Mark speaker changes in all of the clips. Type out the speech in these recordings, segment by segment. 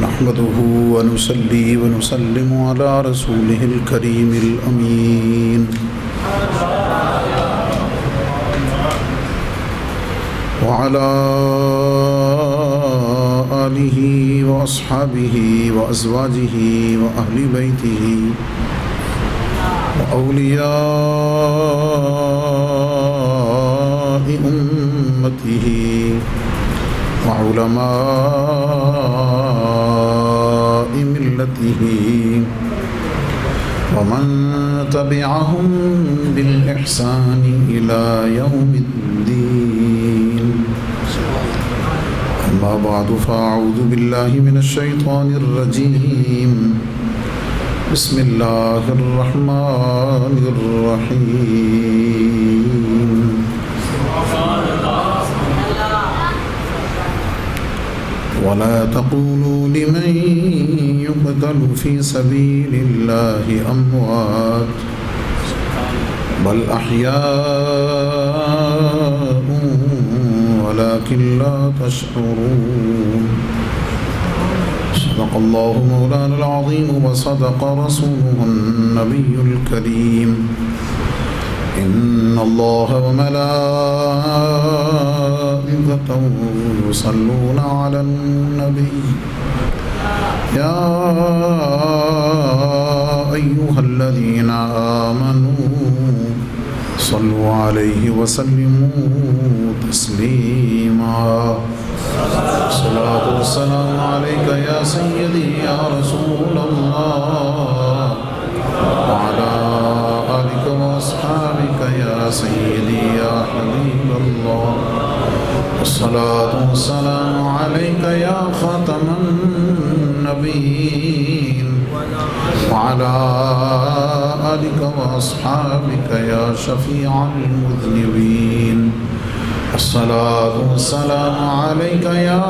Speaker 1: نحمده ونصلي ونسلم على رسوله الكريم الأمين وعلى آله وأصحابه وأزواجه وأهل بيته وأولياء أمته وعلماء ملته ومن تبعهم بالإحسان إلى يوم الدين. أما بعد فأعوذ بالله من الشيطان الرجيم. بسم الله الرحمن الرحيم. ولا تقولوا لمن يقتل في سبيل الله أموات بل أحياء ولكن لا تشعرون. صدق الله مولانا العظيم وصدق رسوله النبي الكريم. إن الله وملائكته يصلون على النبي يا أيها الذين آمنوا صلوا عليه وسلموا تسليما. الصلاة والسلام عليك يا سيدي يا رسول الله وعلى آلك وأصحابك يا سيدي يا حبيب الله. الصلاة والسلام عليك يا خاتم النبيين وعلى آلك وأصحابك يا شفيع المذنبين. الصلاة والسلام عليك يا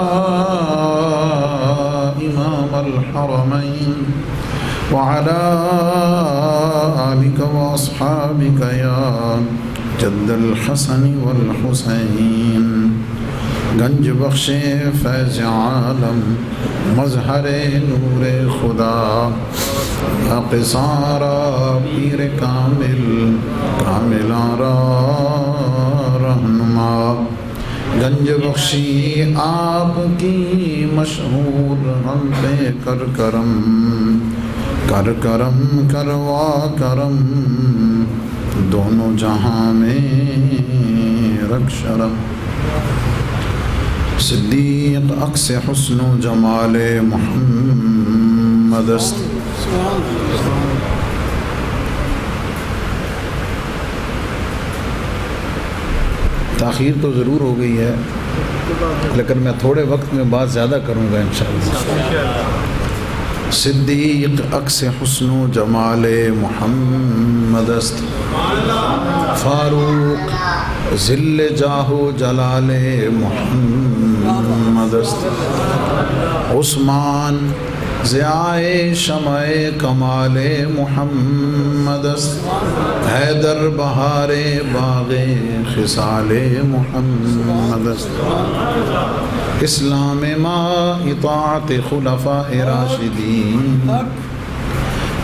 Speaker 1: إمام الحرمين وعلى آلك وأصحابك يا جد الحسن والحسين. گنج بخش فیض عالم مظہر نور خدا قصارا پیر کامل کاملارا رہنما. گنج بخشی آپ کی مشہور ہم پہ کر کرم کر کرم کروا کرم دونوں جہاں میں رکھ شرم. صدیق عکس حسن و جمال محمد است. تاخیر تو ضرور ہو گئی ہے لیکن میں تھوڑے وقت میں بات زیادہ کروں گا انشاءاللہ. صدیق عکس حسن و جمال محمد است. فاروق ذل جاہ و جلال محمد است. عثمان ضیائے شمع کمال محمد است. حیدر بہار باغ خصال محمد است. اسلام ما اطاعت خلفاء راشدین.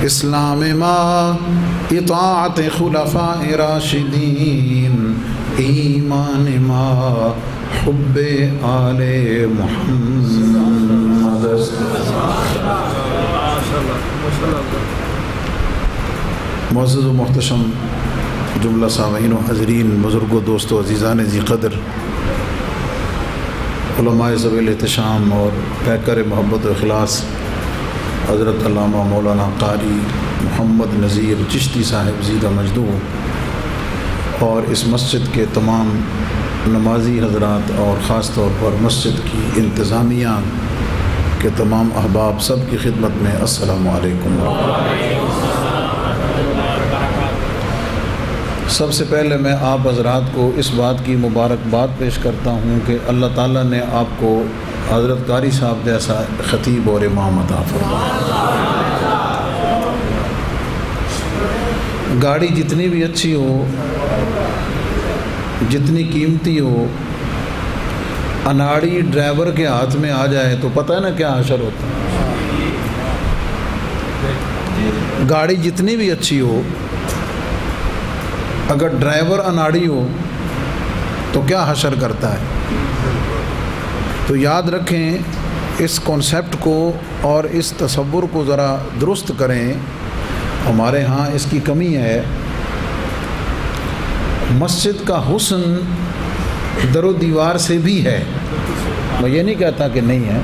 Speaker 1: اسلام ما اطاعت خلفاء راشدین. ایمان ما حب آل محمد است. معزز و محتشم جملہ سامعین و حاضرین، بزرگوں، دوستوں، عزیزان ذی قدر، علماء ذوی الاحتشام اور پیکر محبت و اخلاص حضرت علامہ مولانا قاری محمد نذیر چشتی صاحب زیدہ مجدو اور اس مسجد کے تمام نمازی حضرات اور خاص طور پر مسجد کی انتظامیہ کے تمام احباب، سب کی خدمت میں السلام علیکم. سب سے پہلے میں آپ حضرات کو اس بات کی مبارکباد پیش کرتا ہوں کہ اللہ تعالیٰ نے آپ کو حضرت قاری صاحب جیسا خطیب اور امام عطا فرمایا. گاڑی جتنی بھی اچھی ہو، جتنی قیمتی ہو، اناڑی ڈرائیور کے ہاتھ میں آ جائے تو پتہ ہے نا کیا حشر ہوتا ہے. گاڑی جتنی بھی اچھی ہو، اگر ڈرائیور اناڑی ہو تو کیا حشر کرتا ہے؟ تو یاد رکھیں اس کانسیپٹ کو اور اس تصور کو ذرا درست کریں. ہمارے ہاں اس کی کمی ہے. مسجد کا حسن در و دیوار سے بھی ہے، میں یہ نہیں کہتا کہ نہیں ہے.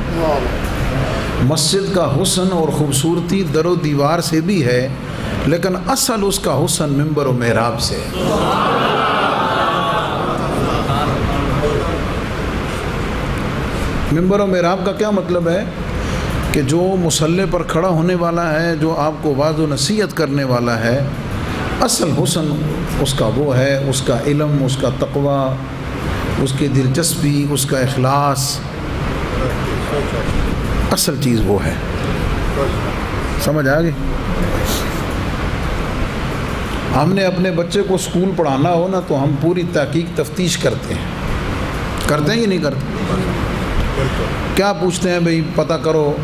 Speaker 1: مسجد کا حسن اور خوبصورتی در و دیوار سے بھی ہے، لیکن اصل اس کا حسن منبر و محراب سے. منبر و محراب کا کیا مطلب ہے؟ کہ جو مصلی پر کھڑا ہونے والا ہے، جو آپ کو واعظ و نصیحت کرنے والا ہے، اصل حسن اس کا وہ ہے، اس کا علم، اس کا تقوی، اس کی دلچسپی، اس کا اخلاص، اصل چیز وہ ہے. سمجھ آ گئی؟ ہم نے اپنے بچے کو اسکول پڑھانا ہو نا تو ہم پوری تحقیق تفتیش کرتے ہیں کہ نہیں کرتے؟ کیا پوچھتے ہیں بھئی؟ پتہ کرو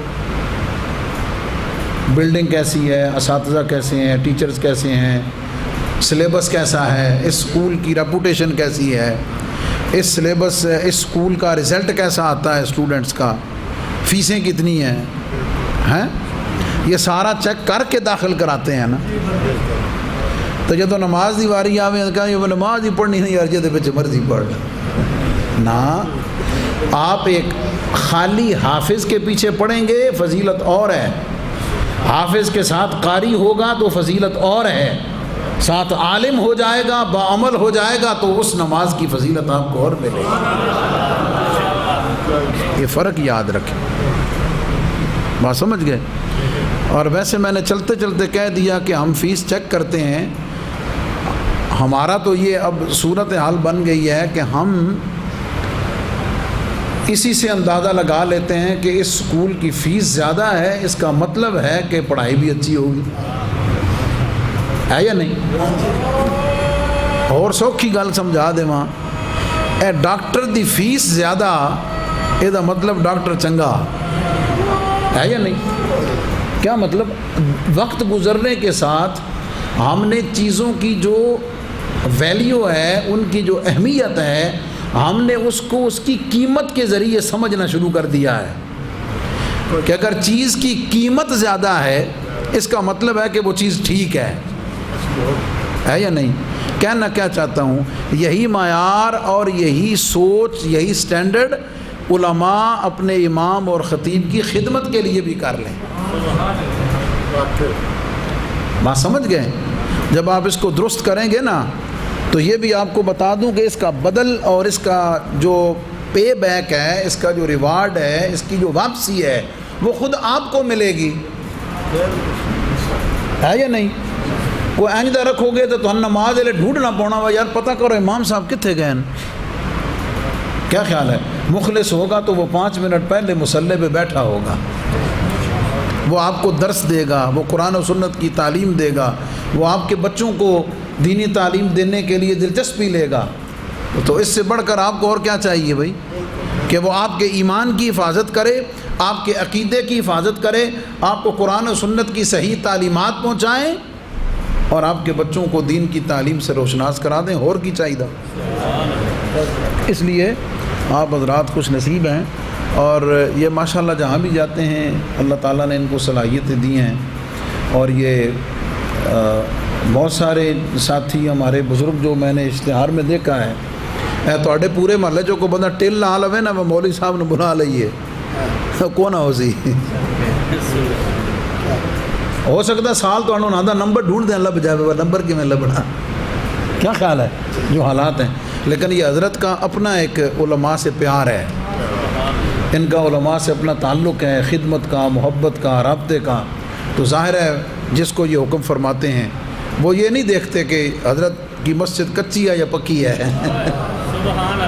Speaker 1: بلڈنگ کیسی ہے، اساتذہ کیسے ہیں، ٹیچرز کیسے ہیں، سلیبس کیسا ہے، اس اسکول کی ریپوٹیشن کیسی ہے، اس سلیبس اس اسکول کا رزلٹ کیسا آتا ہے اسٹوڈنٹس کا، فیسیں کتنی ہیں، یہ سارا چیک کر کے داخل کراتے ہیں نا. تو جب تو نماز دی واری آوے کہا یہ نماز ہی پڑھنی نہیں، ارجے دے بچے مرضی پڑھ نا. آپ ایک خالی حافظ کے پیچھے پڑھیں گے فضیلت اور ہے، حافظ کے ساتھ قاری ہوگا تو فضیلت اور ہے، ساتھ عالم ہو جائے گا، باعمل ہو جائے گا تو اس نماز کی فضیلت آپ کو اور ملے گی. یہ فرق یاد رکھیں. بات سمجھ گئے؟ اور ویسے میں نے چلتے چلتے کہہ دیا کہ ہم فیس چیک کرتے ہیں. ہمارا تو یہ اب صورت حال بن گئی ہے کہ ہم اسی سے اندازہ لگا لیتے ہیں کہ اس اسکول کی فیس زیادہ ہے، اس کا مطلب ہے کہ پڑھائی بھی اچھی ہوگی، ہے یا نہیں؟ اور سوکھی گل سمجھا دے وہاں، اے ڈاکٹر دی فیس زیادہ، یہ دا مطلب ڈاکٹر چنگا ہے یا نہیں؟ کیا مطلب؟ وقت گزرنے کے ساتھ ہم نے چیزوں کی جو ویلیو ہے، ان کی جو اہمیت ہے، ہم نے اس کو اس کی قیمت کے ذریعے سمجھنا شروع کر دیا ہے کہ اگر چیز کی قیمت زیادہ ہے اس کا مطلب ہے کہ وہ چیز ٹھیک ہے یا نہیں؟ کہنا کیا چاہتا ہوں، یہی معیار اور یہی سوچ، یہی سٹینڈرڈ علماء اپنے امام اور خطیب کی خدمت کے لیے بھی کر لیں. بات سمجھ گئے؟ جب آپ اس کو درست کریں گے نا تو یہ بھی آپ کو بتا دوں کہ اس کا بدل اور اس کا جو پے بیک ہے، اس کا جو ریوارڈ ہے، اس کی جو واپسی ہے، وہ خود آپ کو ملے گی، ہے یا نہیں؟ کوئی آئندہ رکھو گے تو ہم نماز لے ڈھونڈنا پونا ہوا، یار پتہ کرو امام صاحب کتنے گئے ہیں. کیا خیال ہے؟ مخلص ہوگا تو وہ 5 منٹ پہلے مصلی پہ بیٹھا ہوگا، وہ آپ کو درس دے گا، وہ قرآن و سنت کی تعلیم دے گا، وہ آپ کے بچوں کو دینی تعلیم دینے کے لیے دلچسپی لے گا. تو اس سے بڑھ کر آپ کو اور کیا چاہیے بھائی؟ کہ وہ آپ کے ایمان کی حفاظت کرے، آپ کے عقیدے کی حفاظت کرے، آپ کو قرآن و سنت کی صحیح تعلیمات پہنچائیں اور آپ کے بچوں کو دین کی تعلیم سے روشناس کرا دیں. اور کی چاہیے. اس لیے آپ حضرات خوش نصیب ہیں، اور یہ ماشاءاللہ جہاں بھی جاتے ہیں اللہ تعالیٰ نے ان کو صلاحیتیں دی ہیں. اور یہ بہت سارے ساتھی ہمارے بزرگ جو میں نے اشتہار میں دیکھا ہے، تواڈے پورے محلے جو کو بندہ ٹل نہ لوے نا، وہ مولوی صاحب نے بلا لئیے کون ہو سی ہو سکتا سال تو انہوں نے نمبر ڈھونڈ دیں، اللہ بجائے وہ نمبر کی میں لبنا. کیا خیال ہے جو حالات ہیں؟ لیکن یہ حضرت کا اپنا ایک علماء سے پیار ہے، ان کا علماء سے اپنا تعلق ہے، خدمت کا، محبت کا، رابطے کا. تو ظاہر ہے جس کو یہ حکم فرماتے ہیں وہ یہ نہیں دیکھتے کہ حضرت کی مسجد کچی ہے یا پکی ہے،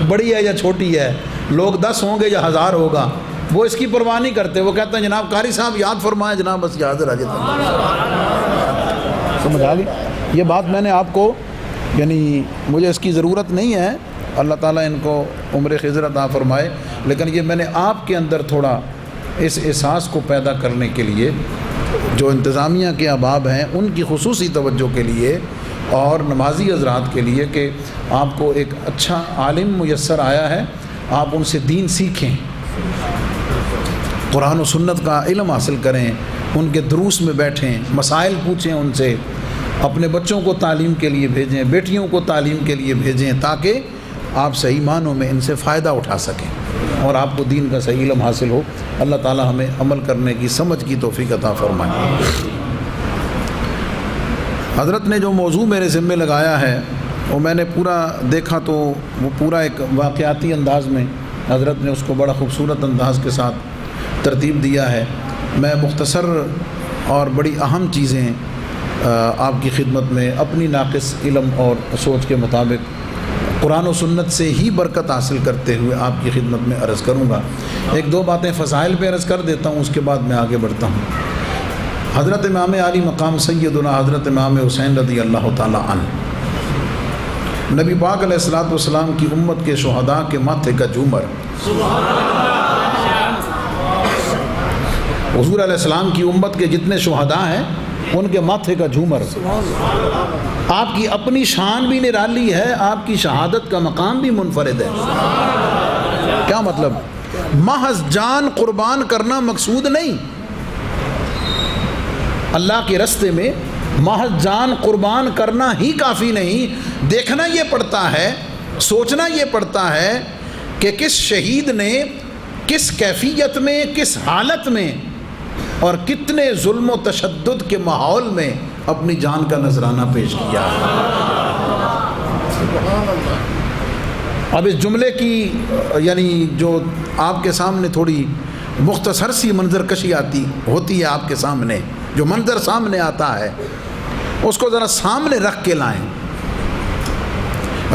Speaker 1: بڑی ہے یا چھوٹی ہے، لوگ 10 ہوں گے یا 1000 ہوگا، وہ اس کی پرواہ نہیں کرتے. وہ کہتے ہیں جناب قاری صاحب یاد فرمائیں، جناب بس یاد رہ جاتا. سمجھ آ گئی یہ بات؟ میں نے آپ کو یعنی مجھے اس کی ضرورت نہیں ہے، اللہ تعالیٰ ان کو عمر خضر عطا فرمائے، لیکن یہ میں نے آپ کے اندر تھوڑا اس احساس کو پیدا کرنے کے لیے جو انتظامیہ کے احباب ہیں ان کی خصوصی توجہ کے لیے اور نمازی حضرات کے لیے کہ آپ کو ایک اچھا عالم میسر آیا ہے، آپ ان سے دین سیکھیں، قرآن و سنت کا علم حاصل کریں، ان کے دروس میں بیٹھیں، مسائل پوچھیں ان سے، اپنے بچوں کو تعلیم کے لیے بھیجیں، بیٹیوں کو تعلیم کے لیے بھیجیں، تاکہ آپ صحیح معنوں میں ان سے فائدہ اٹھا سکیں اور آپ کو دین کا صحیح علم حاصل ہو۔ اللہ تعالی ہمیں عمل کرنے کی، سمجھ کی توفیق عطا فرمائے۔ حضرت نے جو موضوع میرے ذمے لگایا ہے وہ میں نے پورا دیکھا تو وہ پورا ایک واقعاتی انداز میں حضرت نے اس کو بڑا خوبصورت انداز کے ساتھ ترتیب دیا ہے۔ میں مختصر اور بڑی اہم چیزیں آپ کی خدمت میں اپنی ناقص علم اور سوچ کے مطابق قرآن و سنت سے ہی برکت حاصل کرتے ہوئے آپ کی خدمت میں عرض کروں گا۔ ایک دو باتیں فضائل پہ عرض کر دیتا ہوں، اس کے بعد میں آگے بڑھتا ہوں۔ حضرت امام علی مقام سیدنا حضرت امام حسین رضی اللہ تعالی عنہ، نبی پاک علیہ الصلوۃ والسلام کی امت کے شہداء کے ماتھے کا جھومر، حضور علیہ السلام کی امت کے جتنے شہداء ہیں ان کے ماتھے کا جھومر، آپ کی اپنی شان بھی نرالی ہے، آپ کی شہادت کا مقام بھی منفرد ہے۔ کیا مطلب؟ محض جان قربان کرنا مقصود نہیں، اللہ کے راستے میں محض جان قربان کرنا ہی کافی نہیں، دیکھنا یہ پڑتا ہے، سوچنا یہ پڑتا ہے کہ کس شہید نے کس کیفیت میں، کس حالت میں اور کتنے ظلم و تشدد کے ماحول میں اپنی جان کا نذرانہ پیش کیا ہے۔ اب اس جملے کی یعنی جو آپ کے سامنے تھوڑی مختصر سی منظر کشی ہوتی ہے، آپ کے سامنے جو منظر سامنے آتا ہے اس کو ذرا سامنے رکھ کے لائیں۔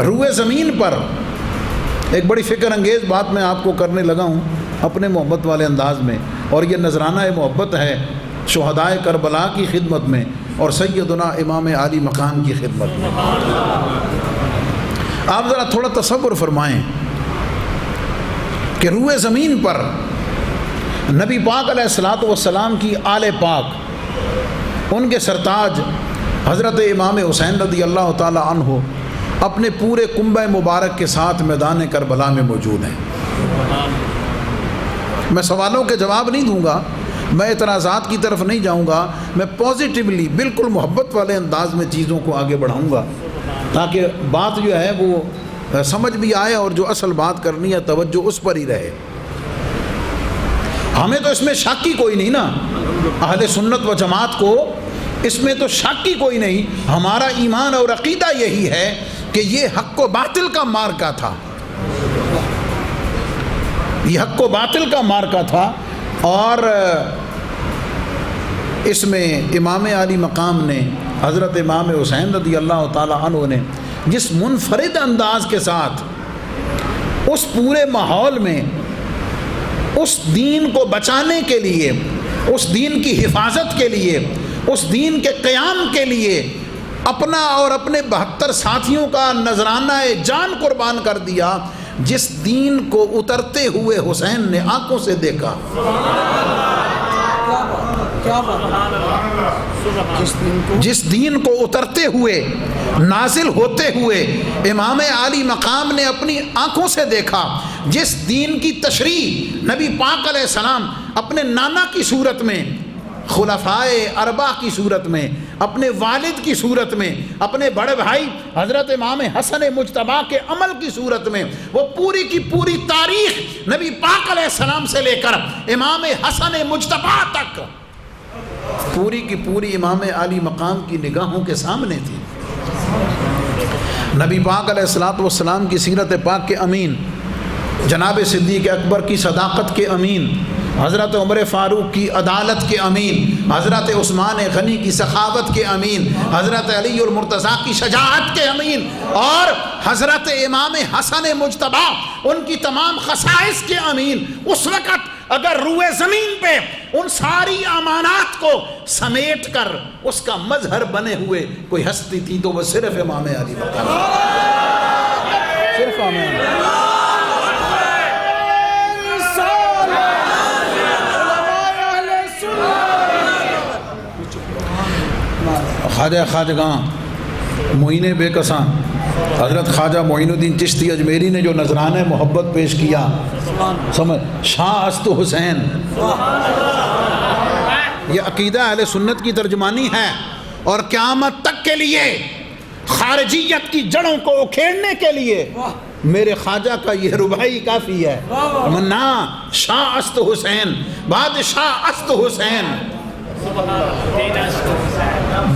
Speaker 1: روئے زمین پر ایک بڑی فکر انگیز بات میں آپ کو کرنے لگا ہوں اپنے محبت والے انداز میں، اور یہ نذرانہ محبت ہے شہدائے کربلا کی خدمت میں اور سیدنا امام علی مقام کی خدمت میں۔ آپ ذرا تھوڑا تصور فرمائیں کہ روئے زمین پر نبی پاک علیہ الصلوۃ والسلام کی آل پاک، ان کے سرتاج حضرت امام حسین رضی اللہ تعالی عنہ اپنے پورے کنبہ مبارک کے ساتھ میدان کربلا میں موجود ہیں۔ میں سوالوں کے جواب نہیں دوں گا، میں اعتراضات کی طرف نہیں جاؤں گا، میں پازیٹیولی بالکل محبت والے انداز میں چیزوں کو آگے بڑھاؤں گا تاکہ بات جو ہے وہ سمجھ بھی آئے اور جو اصل بات کرنی ہے توجہ اس پر ہی رہے۔ ہمیں تو اس میں شک ہی کوئی نہیں نا، اہل سنت و جماعت کو اس میں تو شک ہی کوئی نہیں، ہمارا ایمان اور عقیدہ یہی ہے کہ یہ حق و باطل کا مارکا تھا، یہ حق و باطل کا مارکا تھا، اور اس میں امام علی مقام نے حضرت امام حسین رضی اللہ تعالی عنہ نے جس منفرد انداز کے ساتھ اس پورے ماحول میں اس دین کو بچانے کے لیے، اس دین کی حفاظت کے لیے، اس دین کے قیام کے لیے اپنا اور اپنے 72 ساتھیوں کا نذرانہ جان قربان کر دیا، جس دین کو اترتے ہوئے حسین نے آنکھوں سے دیکھا، جس دین کو اترتے ہوئے، نازل ہوتے ہوئے امام علی مقام نے اپنی آنکھوں سے دیکھا، جس دین کی تشریح نبی پاک علیہ السلام اپنے نانا کی صورت میں، خلفائے اربعہ کی صورت میں، اپنے والد کی صورت میں، اپنے بڑے بھائی حضرت امام حسن مجتبیٰ کے عمل کی صورت میں، وہ پوری کی پوری تاریخ نبی پاک علیہ السلام سے لے کر امام حسن مجتبیٰ تک پوری کی پوری امام علی مقام کی نگاہوں کے سامنے تھی۔ نبی پاک علیہ الصلوۃ والسلام کی سیرت پاک کے امین، جناب صدیق اکبر کی صداقت کے امین، حضرت عمر فاروق کی عدالت کے امین، حضرت عثمان غنی کی سخاوت کے امین، حضرت علی المرتضیٰ کی شجاعت کے امین، اور حضرت امام حسن مجتبیٰ ان کی تمام خصائص کے امین، اس وقت اگر روئے زمین پہ ان ساری امانات کو سمیٹ کر اس کا مظہر بنے ہوئے کوئی ہستی تھی تو وہ صرف امام علی مقام، صرف امام علی۔ خواجہ خواجگاں معین بے کساں حضرت خواجہ معین الدین چشتی اجمیری نے جو نذرانہ محبت پیش کیا، سمجھ، شاہ است حسین، یہ عقیدہ اہل سنت کی ترجمانی ہے، اور قیامت تک کے لیے خارجیت کی جڑوں کو اکھیڑنے کے لیے میرے خواجہ کا یہ رباعی کافی ہے۔ منا شاہ است حسین، بادشاہ است حسین،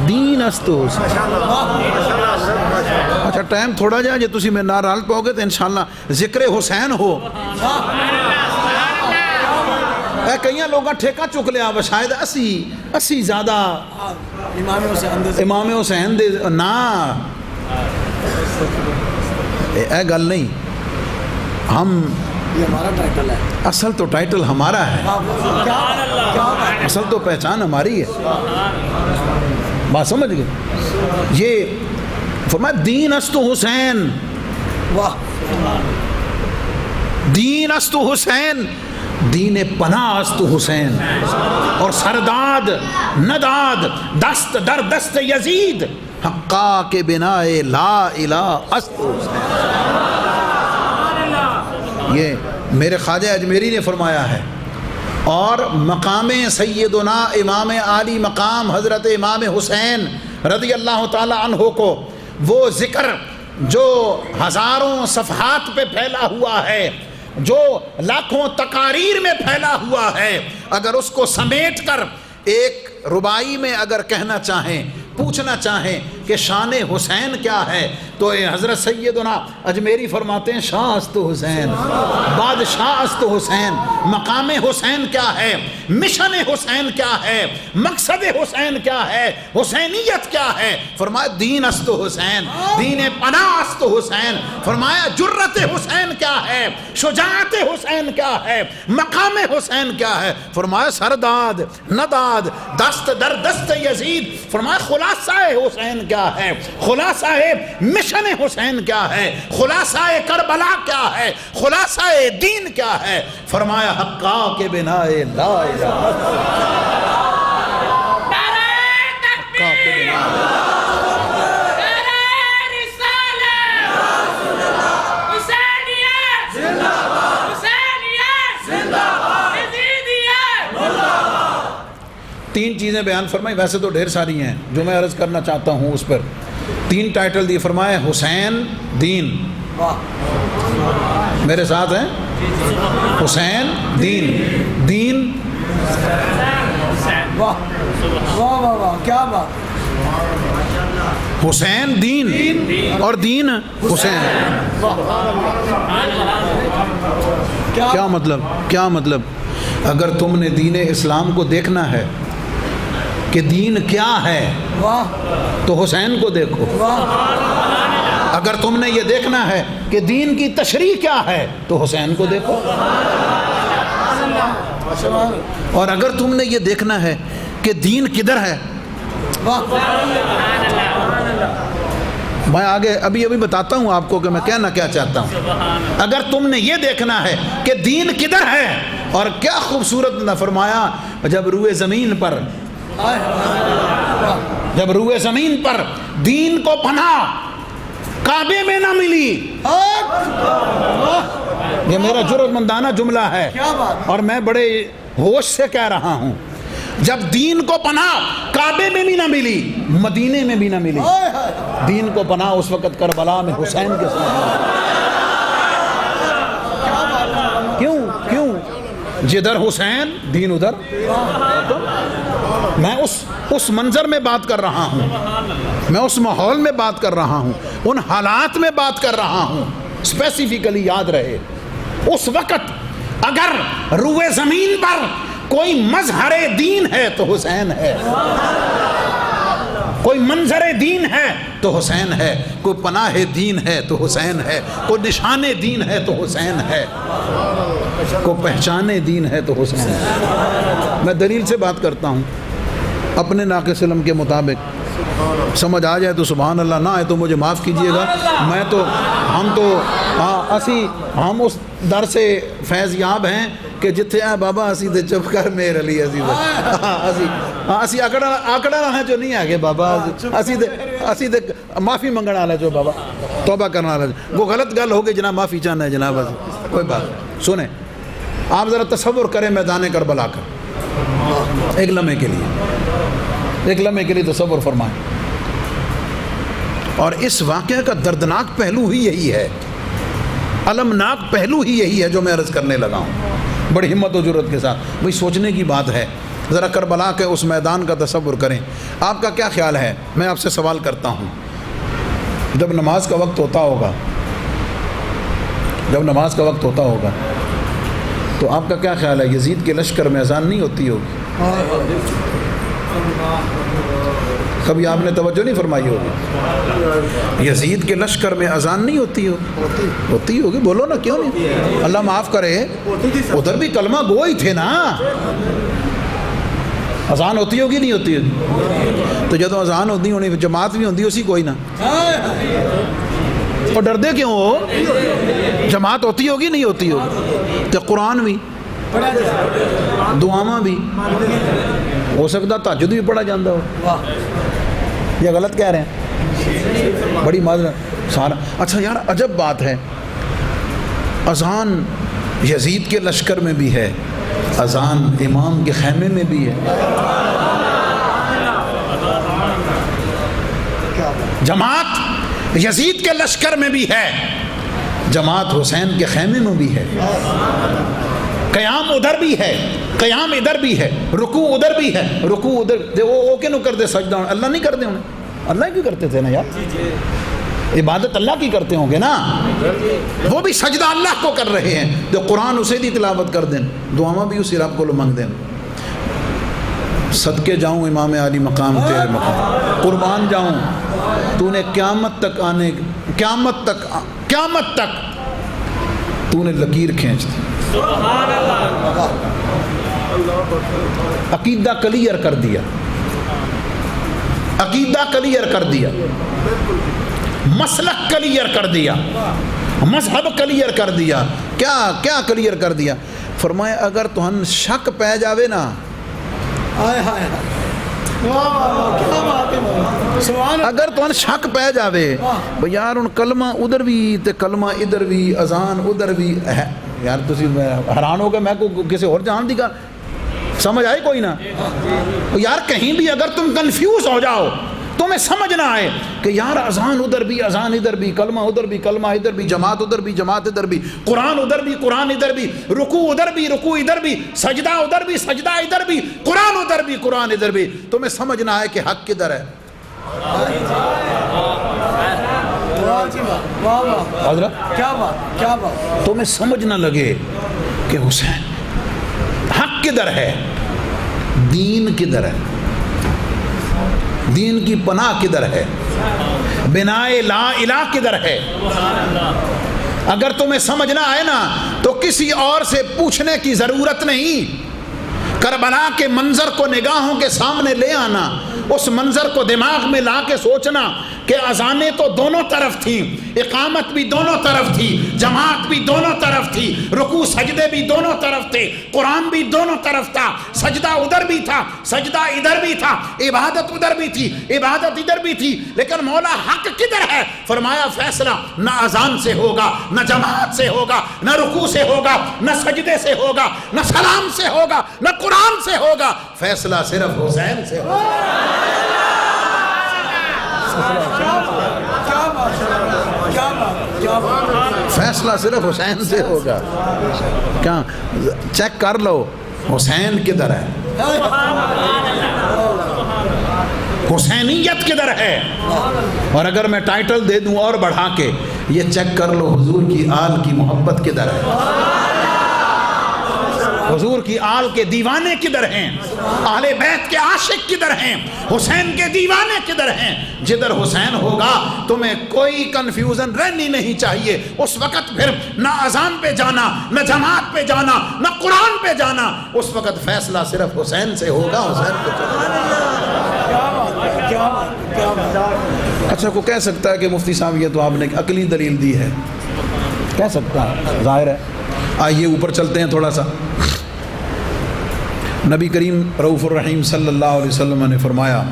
Speaker 1: دین است حسین۔ اچھا ٹائم تھوڑا جا جے تسی میں نہ رال پاؤ گے تو انشاءاللہ ذکر حسین ہو۔ اے کئیاں لوگاں ٹھیکہ چک لیا شاید اسی زیادہ امام حسین دے نا، اے گل نہیں، ہم
Speaker 2: یہ ہمارا ٹائٹل ہے،
Speaker 1: اصل تو ٹائٹل ہمارا ہے، اصل تو پہچان ہماری ہے، بات سمجھ گئے؟ یہ فرمایا دین است حسین،
Speaker 2: واہ،
Speaker 1: دین است حسین، دین پناہ است حسین، اور سرداد نداد دست در دست یزید، حقا کے بنا لا الہ است حسین۔ یہ میرے خواجہ اجمیری نے فرمایا ہے، اور مقام سیدنا امام عالی مقام حضرت امام حسین رضی اللہ تعالی عنہ کو وہ ذکر جو ہزاروں صفحات پہ پھیلا ہوا ہے، جو لاکھوں تقاریر میں پھیلا ہوا ہے، اگر اس کو سمیٹ کر ایک رباعی میں اگر کہنا چاہیں، پوچھنا چاہیں کہ شان حسین کیا ہے، تو حضرت سیدنا اجمیری فرماتے ہیں شاہ است حسین، بادشاہ است حسین، مقام حسین کیا ہے، مشن حسین کیا ہے، مقصد حسین کیا ہے، حسینیت کیا ہے، فرمایا دین است حسین، دین پناہ است حسین، فرمایا جرت حسین کیا ہے، شجاعت حسین کیا ہے، مقام حسین کیا ہے، فرمایا سرداد نداد دست در دست یزید، فرمایا خلاصہ حسین کیا ہے، خلاصہ مشن حسین کیا ہے، خلاصہ کربلا کیا ہے، خلاصہ دین کیا ہے، فرمایا حقا کے بنا لا الہ تین چیزیں بیان فرمائی، ویسے تو ڈھیر ساری ہیں جو میں عرض کرنا چاہتا ہوں، اس پر تین ٹائٹل دیے، فرمایا حسین دین، میرے ساتھ ہیں، حسین دین، دین
Speaker 2: واہ واہ واہ واہ، کیا بات،
Speaker 1: حسین دین اور دین حسین، کیا مطلب، کیا مطلب؟ اگر تم نے دین اسلام کو دیکھنا ہے کہ دین کیا ہے
Speaker 2: واہ
Speaker 1: تو حسین کو دیکھو، اگر تم نے یہ دیکھنا ہے کہ دین کی تشریح کیا ہے تو حسین کو دیکھو، اور اگر تم نے یہ دیکھنا ہے کہ دین کدھر ہے، میں آگے ابھی بتاتا ہوں آپ کو کہ میں کہنا کیا چاہتا ہوں، اگر تم نے یہ دیکھنا ہے کہ دین کدھر ہے، اور کیا خوبصورت نہ فرمایا، جب روئے زمین پر، جب روئے زمین پر دین کو پناہ کعبے میں نہ ملی، یہ میرا جرأت مندانہ جملہ ہے اور میں بڑے ہوش سے کہہ رہا ہوں، جب دین کو پناہ کعبے میں بھی نہ ملی، مدینے میں بھی نہ ملی، دین کو پناہ اس وقت کربلا میں حسین کے ساتھ، کیوں جدھر حسین دین ادھر، میں اس منظر میں بات کر رہا ہوں، میں اس ماحول میں بات کر رہا ہوں، ان حالات میں بات کر رہا ہوں، اسپیسیفکلی یاد رہے، اس وقت اگر روئے زمین پر کوئی مظہر دین ہے تو حسین ہے، کوئی منظر دین ہے تو حسین ہے، کوئی پناہ دین ہے تو حسین ہے، کوئی نشان دین ہے تو حسین ہے، کوئی پہچان دین ہے تو حسین ہے۔ میں دلیل سے بات کرتا ہوں، اپنے ناقص علم کے مطابق، سمجھ آ جائے تو سبحان اللہ، نہ آئے تو مجھے معاف کیجئے گا، ہم اس در سے فیض یاب ہیں کہ جتھے آ بابا اسی تے چپ کر میرے علی اسی آکڑا رہا جو نہیں آگے بابا اسی تے معافی منگنا والے جو بابا توبہ کرنا والے وہ غلط گل ہو گئی جناب معافی چاہنا ہے جناب کوئی بات سنیں آپ ذرا تصور کریں میدان کربلا کا ایک لمحے کے لیے تصور فرمائیں اور اس واقعہ کا دردناک پہلو ہی یہی ہے المناک پہلو ہی یہی ہے جو میں عرض کرنے لگا ہوں بڑی ہمت و جرت کے ساتھ بھئی سوچنے کی بات ہے ذرا کربلا کے اس میدان کا تصور کریں آپ کا کیا خیال ہے میں آپ سے سوال کرتا ہوں جب نماز کا وقت ہوتا ہوگا تو آپ کا کیا خیال ہے یزید کے لشکر میں اذان نہیں ہوتی ہوگی کبھی آپ نے توجہ نہیں فرمائی ہوگی یزید کے لشکر میں اذان نہیں ہوتی ہوگی بولو نا کیوں نہیں اللہ معاف کرے ادھر بھی کلمہ گو ہی تھے نا اذان ہوتی ہوگی نہیں ہوتی ہوگی تو جدو اذان ہوتی ہونی جماعت بھی ہوتی اسی کوئی نہ اور ڈردے کیوں ہو جماعت ہوتی ہوگی نہیں ہوتی ہوگی تو قرآن بھی دعاواں بھی ہو سکتا تہجد بھی پڑھا جاتا ہو یہ غلط کہہ رہے ہیں بڑی معذرت سارا اچھا یار عجب بات ہے اذان یزید کے لشکر میں بھی ہے اذان امام کے خیمے میں بھی ہے جماعت یزید کے لشکر میں بھی ہے جماعت حسین کے خیمے میں بھی ہے قیام ادھر بھی ہے قیام ادھر بھی ہے رکوع ادھر بھی ہے رکوع ادھر وہ کیوں کرتے سجدہ اللہ نہیں کرتے انہیں اللہ کی کرتے تھے نا یار عبادت اللہ کی کرتے ہوں گے نا وہ بھی سجدہ اللہ کو کر رہے ہیں جو قرآن اسے دی تلاوت کر دیں دعاواں بھی اسی رب کو مانگ دیں صدقے جاؤں امام علی مقام تیرے مقام قربان جاؤں تو نے قیامت تک تو نے لکیر کھینچ دی عقیدہ کلیئر کر دیا مسلک کلیئر کر دیا مذہب کلیئر کر دیا کیا کلیئر کر دیا فرمایا اگر تہن شک پہ جاوے نا اگر تہن شک پہ جاوے یار ان کلمہ ادھر بھی تے کلمہ ادھر بھی اذان ادھر بھی ہے یار تسی حیران ہو گئے میں کو کسی اور جان دی گا سمجھ آئی کوئی نہ یار کہیں بھی اگر تم کنفیوز ہو جاؤ تمہیں سمجھ نہ آئے کہ یار اذان ادھر بھی اذان ادھر بھی کلمہ ادھر بھی کلمہ ادھر بھی جماعت ادھر بھی جماعت ادھر بھی قرآن ادھر بھی قرآن ادھر بھی رکوع ادھر بھی رکوع ادھر بھی سجدہ ادھر بھی سجدہ ادھر بھی قرآن ادھر بھی قرآن ادھر بھی تمہیں سمجھ نہ آئے کہ حق کدھر ہے تمہیں سمجھ نہ لگے کہ حسین حق کدھر ہے دین کدھر ہے دین کی پناہ کدھر ہے بنائے لا الہ کدھر ہے اگر تمہیں سمجھ نہ آئے نا تو کسی اور سے پوچھنے کی ضرورت نہیں کربلا کے منظر کو نگاہوں کے سامنے لے آنا اس منظر کو دماغ میں لا کے سوچنا کہ اذانیں تو دونوں طرف تھیں اقامت بھی دونوں طرف تھی جماعت بھی دونوں طرف تھی رکوع سجدے بھی دونوں طرف تھے قرآن بھی دونوں طرف تھا سجدہ ادھر بھی تھا سجدہ ادھر بھی تھا عبادت ادھر بھی تھی عبادت ادھر بھی تھی لیکن مولا حق کدھر ہے فرمایا فیصلہ نہ اذان سے ہوگا نہ جماعت سے ہوگا نہ رکوع سے ہوگا نہ سجدے سے ہوگا نہ سلام سے ہوگا نہ قرآن سے ہوگا فیصلہ صرف حسین سے ہوگا فیصلہ صرف حسین سے ہوگا کیا چیک کر لو حسین کدھر ہے حسینیت کدھر ہے اور اگر میں ٹائٹل دے دوں اور بڑھا کے یہ چیک کر لو حضور کی آل کی محبت کدھر ہے حضور کی آل کے دیوانے کدھر ہیں اہل بیت کے عاشق کدھر ہیں حسین کے دیوانے کدھر ہیں جدھر حسین ہوگا تمہیں کوئی کنفیوژن رہنی نہیں چاہیے اس وقت پھر نہ اذان پہ جانا نہ جماعت پہ جانا نہ قرآن پہ جانا اس وقت فیصلہ صرف حسین سے ہوگا حسین کو اچھا کو کہہ سکتا ہے کہ مفتی صاحب یہ تو آپ نے عقلی دلیل دی ہے کہہ سکتا ہے ظاہر ہے آئیے اوپر چلتے ہیں تھوڑا سا. نبی کریم رؤوف الرحیم صلی اللہ علیہ وسلم نے فرمایا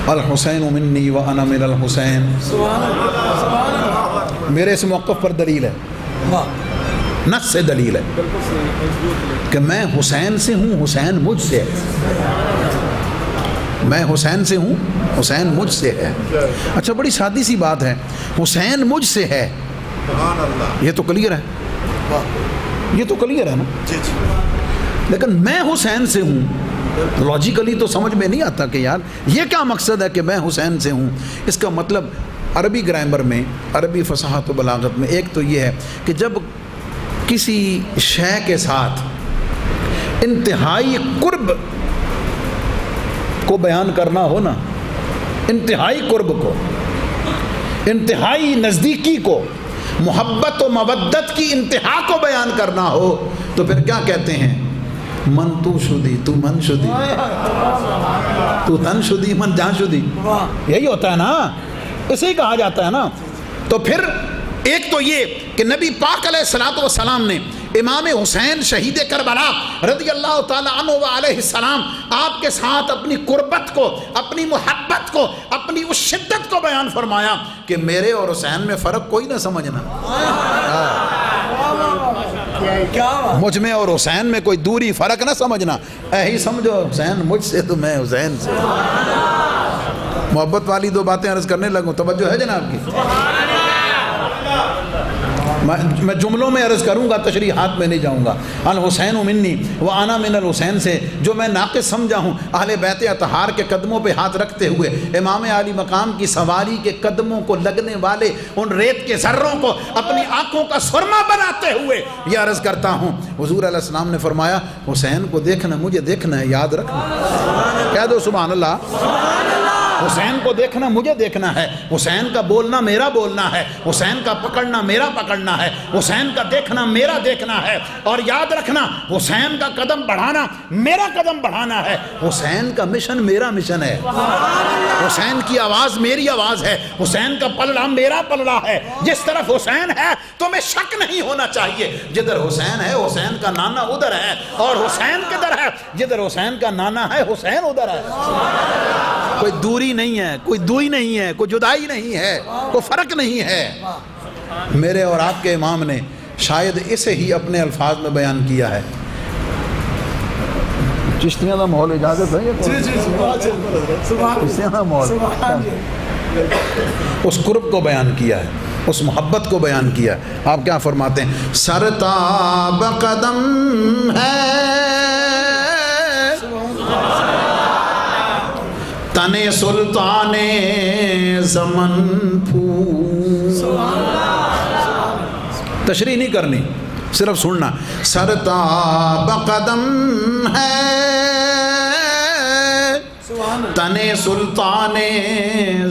Speaker 1: الحسین منی و انا من الحسین. میرے اس موقف پر دلیل ہے, نص سے دلیل ہے کہ میں حسین سے ہوں, حسین مجھ سے ہے. میں حسین سے ہوں, حسین مجھ سے ہے. اچھا بڑی سادی سی بات ہے, حسین مجھ سے ہے, یہ تو کلیئر ہے, یہ تو کلیئر ہے نا. لیکن میں حسین سے ہوں, لاجیکلی تو سمجھ میں نہیں آتا کہ یار یہ کیا مقصد ہے کہ میں حسین سے ہوں. اس کا مطلب عربی گرامر میں, عربی فصاحت و بلاغت میں ایک تو یہ ہے کہ جب کسی شے کے ساتھ انتہائی قرب کو بیان کرنا ہو نا, انتہائی قرب کو, انتہائی نزدیکی کو, محبت و مودت کی انتہا کو بیان کرنا ہو تو پھر کیا کہتے ہیں؟ من تو شدی, تو من شدی, تو تن شدی, من جان شدی. یہی ہوتا ہے نا, اسے ہی کہا جاتا ہے نا. تو پھر ایک تو یہ کہ نبی پاک علیہ الصلوۃ والسلام نے امام حسین شہید کربلا رضی اللہ تعالی عنہ و علیہ السلام آپ کے ساتھ اپنی قربت کو, اپنی محبت کو, اپنی اس شدت کو بیان فرمایا کہ میرے اور حسین میں فرق کوئی نہ سمجھنا. مجھ میں اور حسین میں کوئی دوری فرق نہ سمجھنا, ہی سمجھو حسین مجھ سے تو میں حسین سے. محبت والی دو باتیں عرض کرنے لگوں, توجہ ہے جناب کی؟ میں جملوں میں عرض کروں گا, تشریحات میں نہیں جاؤں گا. الحسین منی و انا من الحسین سے جو میں ناقص سمجھا ہوں, اہل بیت اطہار کے قدموں پہ ہاتھ رکھتے ہوئے, امام علی مقام کی سواری کے قدموں کو لگنے والے ان ریت کے ذروں کو اپنی آنکھوں کا سرما بناتے ہوئے یہ عرض کرتا ہوں, حضور علیہ السلام نے فرمایا حسین کو دیکھنا مجھے دیکھنا ہے, یاد رکھنا. کہہ دو سبحان اللہ. حسین کو دیکھنا مجھے دیکھنا ہے, حسین کا بولنا میرا بولنا ہے, حسین کا پکڑنا میرا پکڑنا ہے, حسین کا دیکھنا میرا دیکھنا ہے. اور یاد رکھنا حسین کا قدم بڑھانا میرا قدم بڑھانا ہے, حسین کا مشن میرا مشن ہے, حسین کی آواز میری آواز ہے, حسین کا پلڑا میرا پلڑا ہے. جس طرف حسین ہے تمہیں شک نہیں ہونا چاہیے, جدھر حسین ہے حسین کا نانا ادھر ہے, اور حسین کدھر ہے, جدھر حسین کا نانا ہے حسین ادھر ہے. کوئی دوری نہیں ہے, کوئی دوئی نہیں ہے, کوئی جدائی نہیں ہے, کوئی فرق نہیں ہے. میرے اور آپ کے امام نے شاید اسے ہی اپنے الفاظ میں بیان کیا ہے. چشتیاں دا ماحول اجازت ہے, چشتیاں دا ماحول, اس قرب کو بیان کیا ہے, اس محبت کو بیان کیا. آپ کیا فرماتے ہیں؟ سرتاب قدم ہے تنے سلطان زمن پھول. تشریح نہیں کرنی, صرف سننا. سرتاب قدم ہے تنے سلطان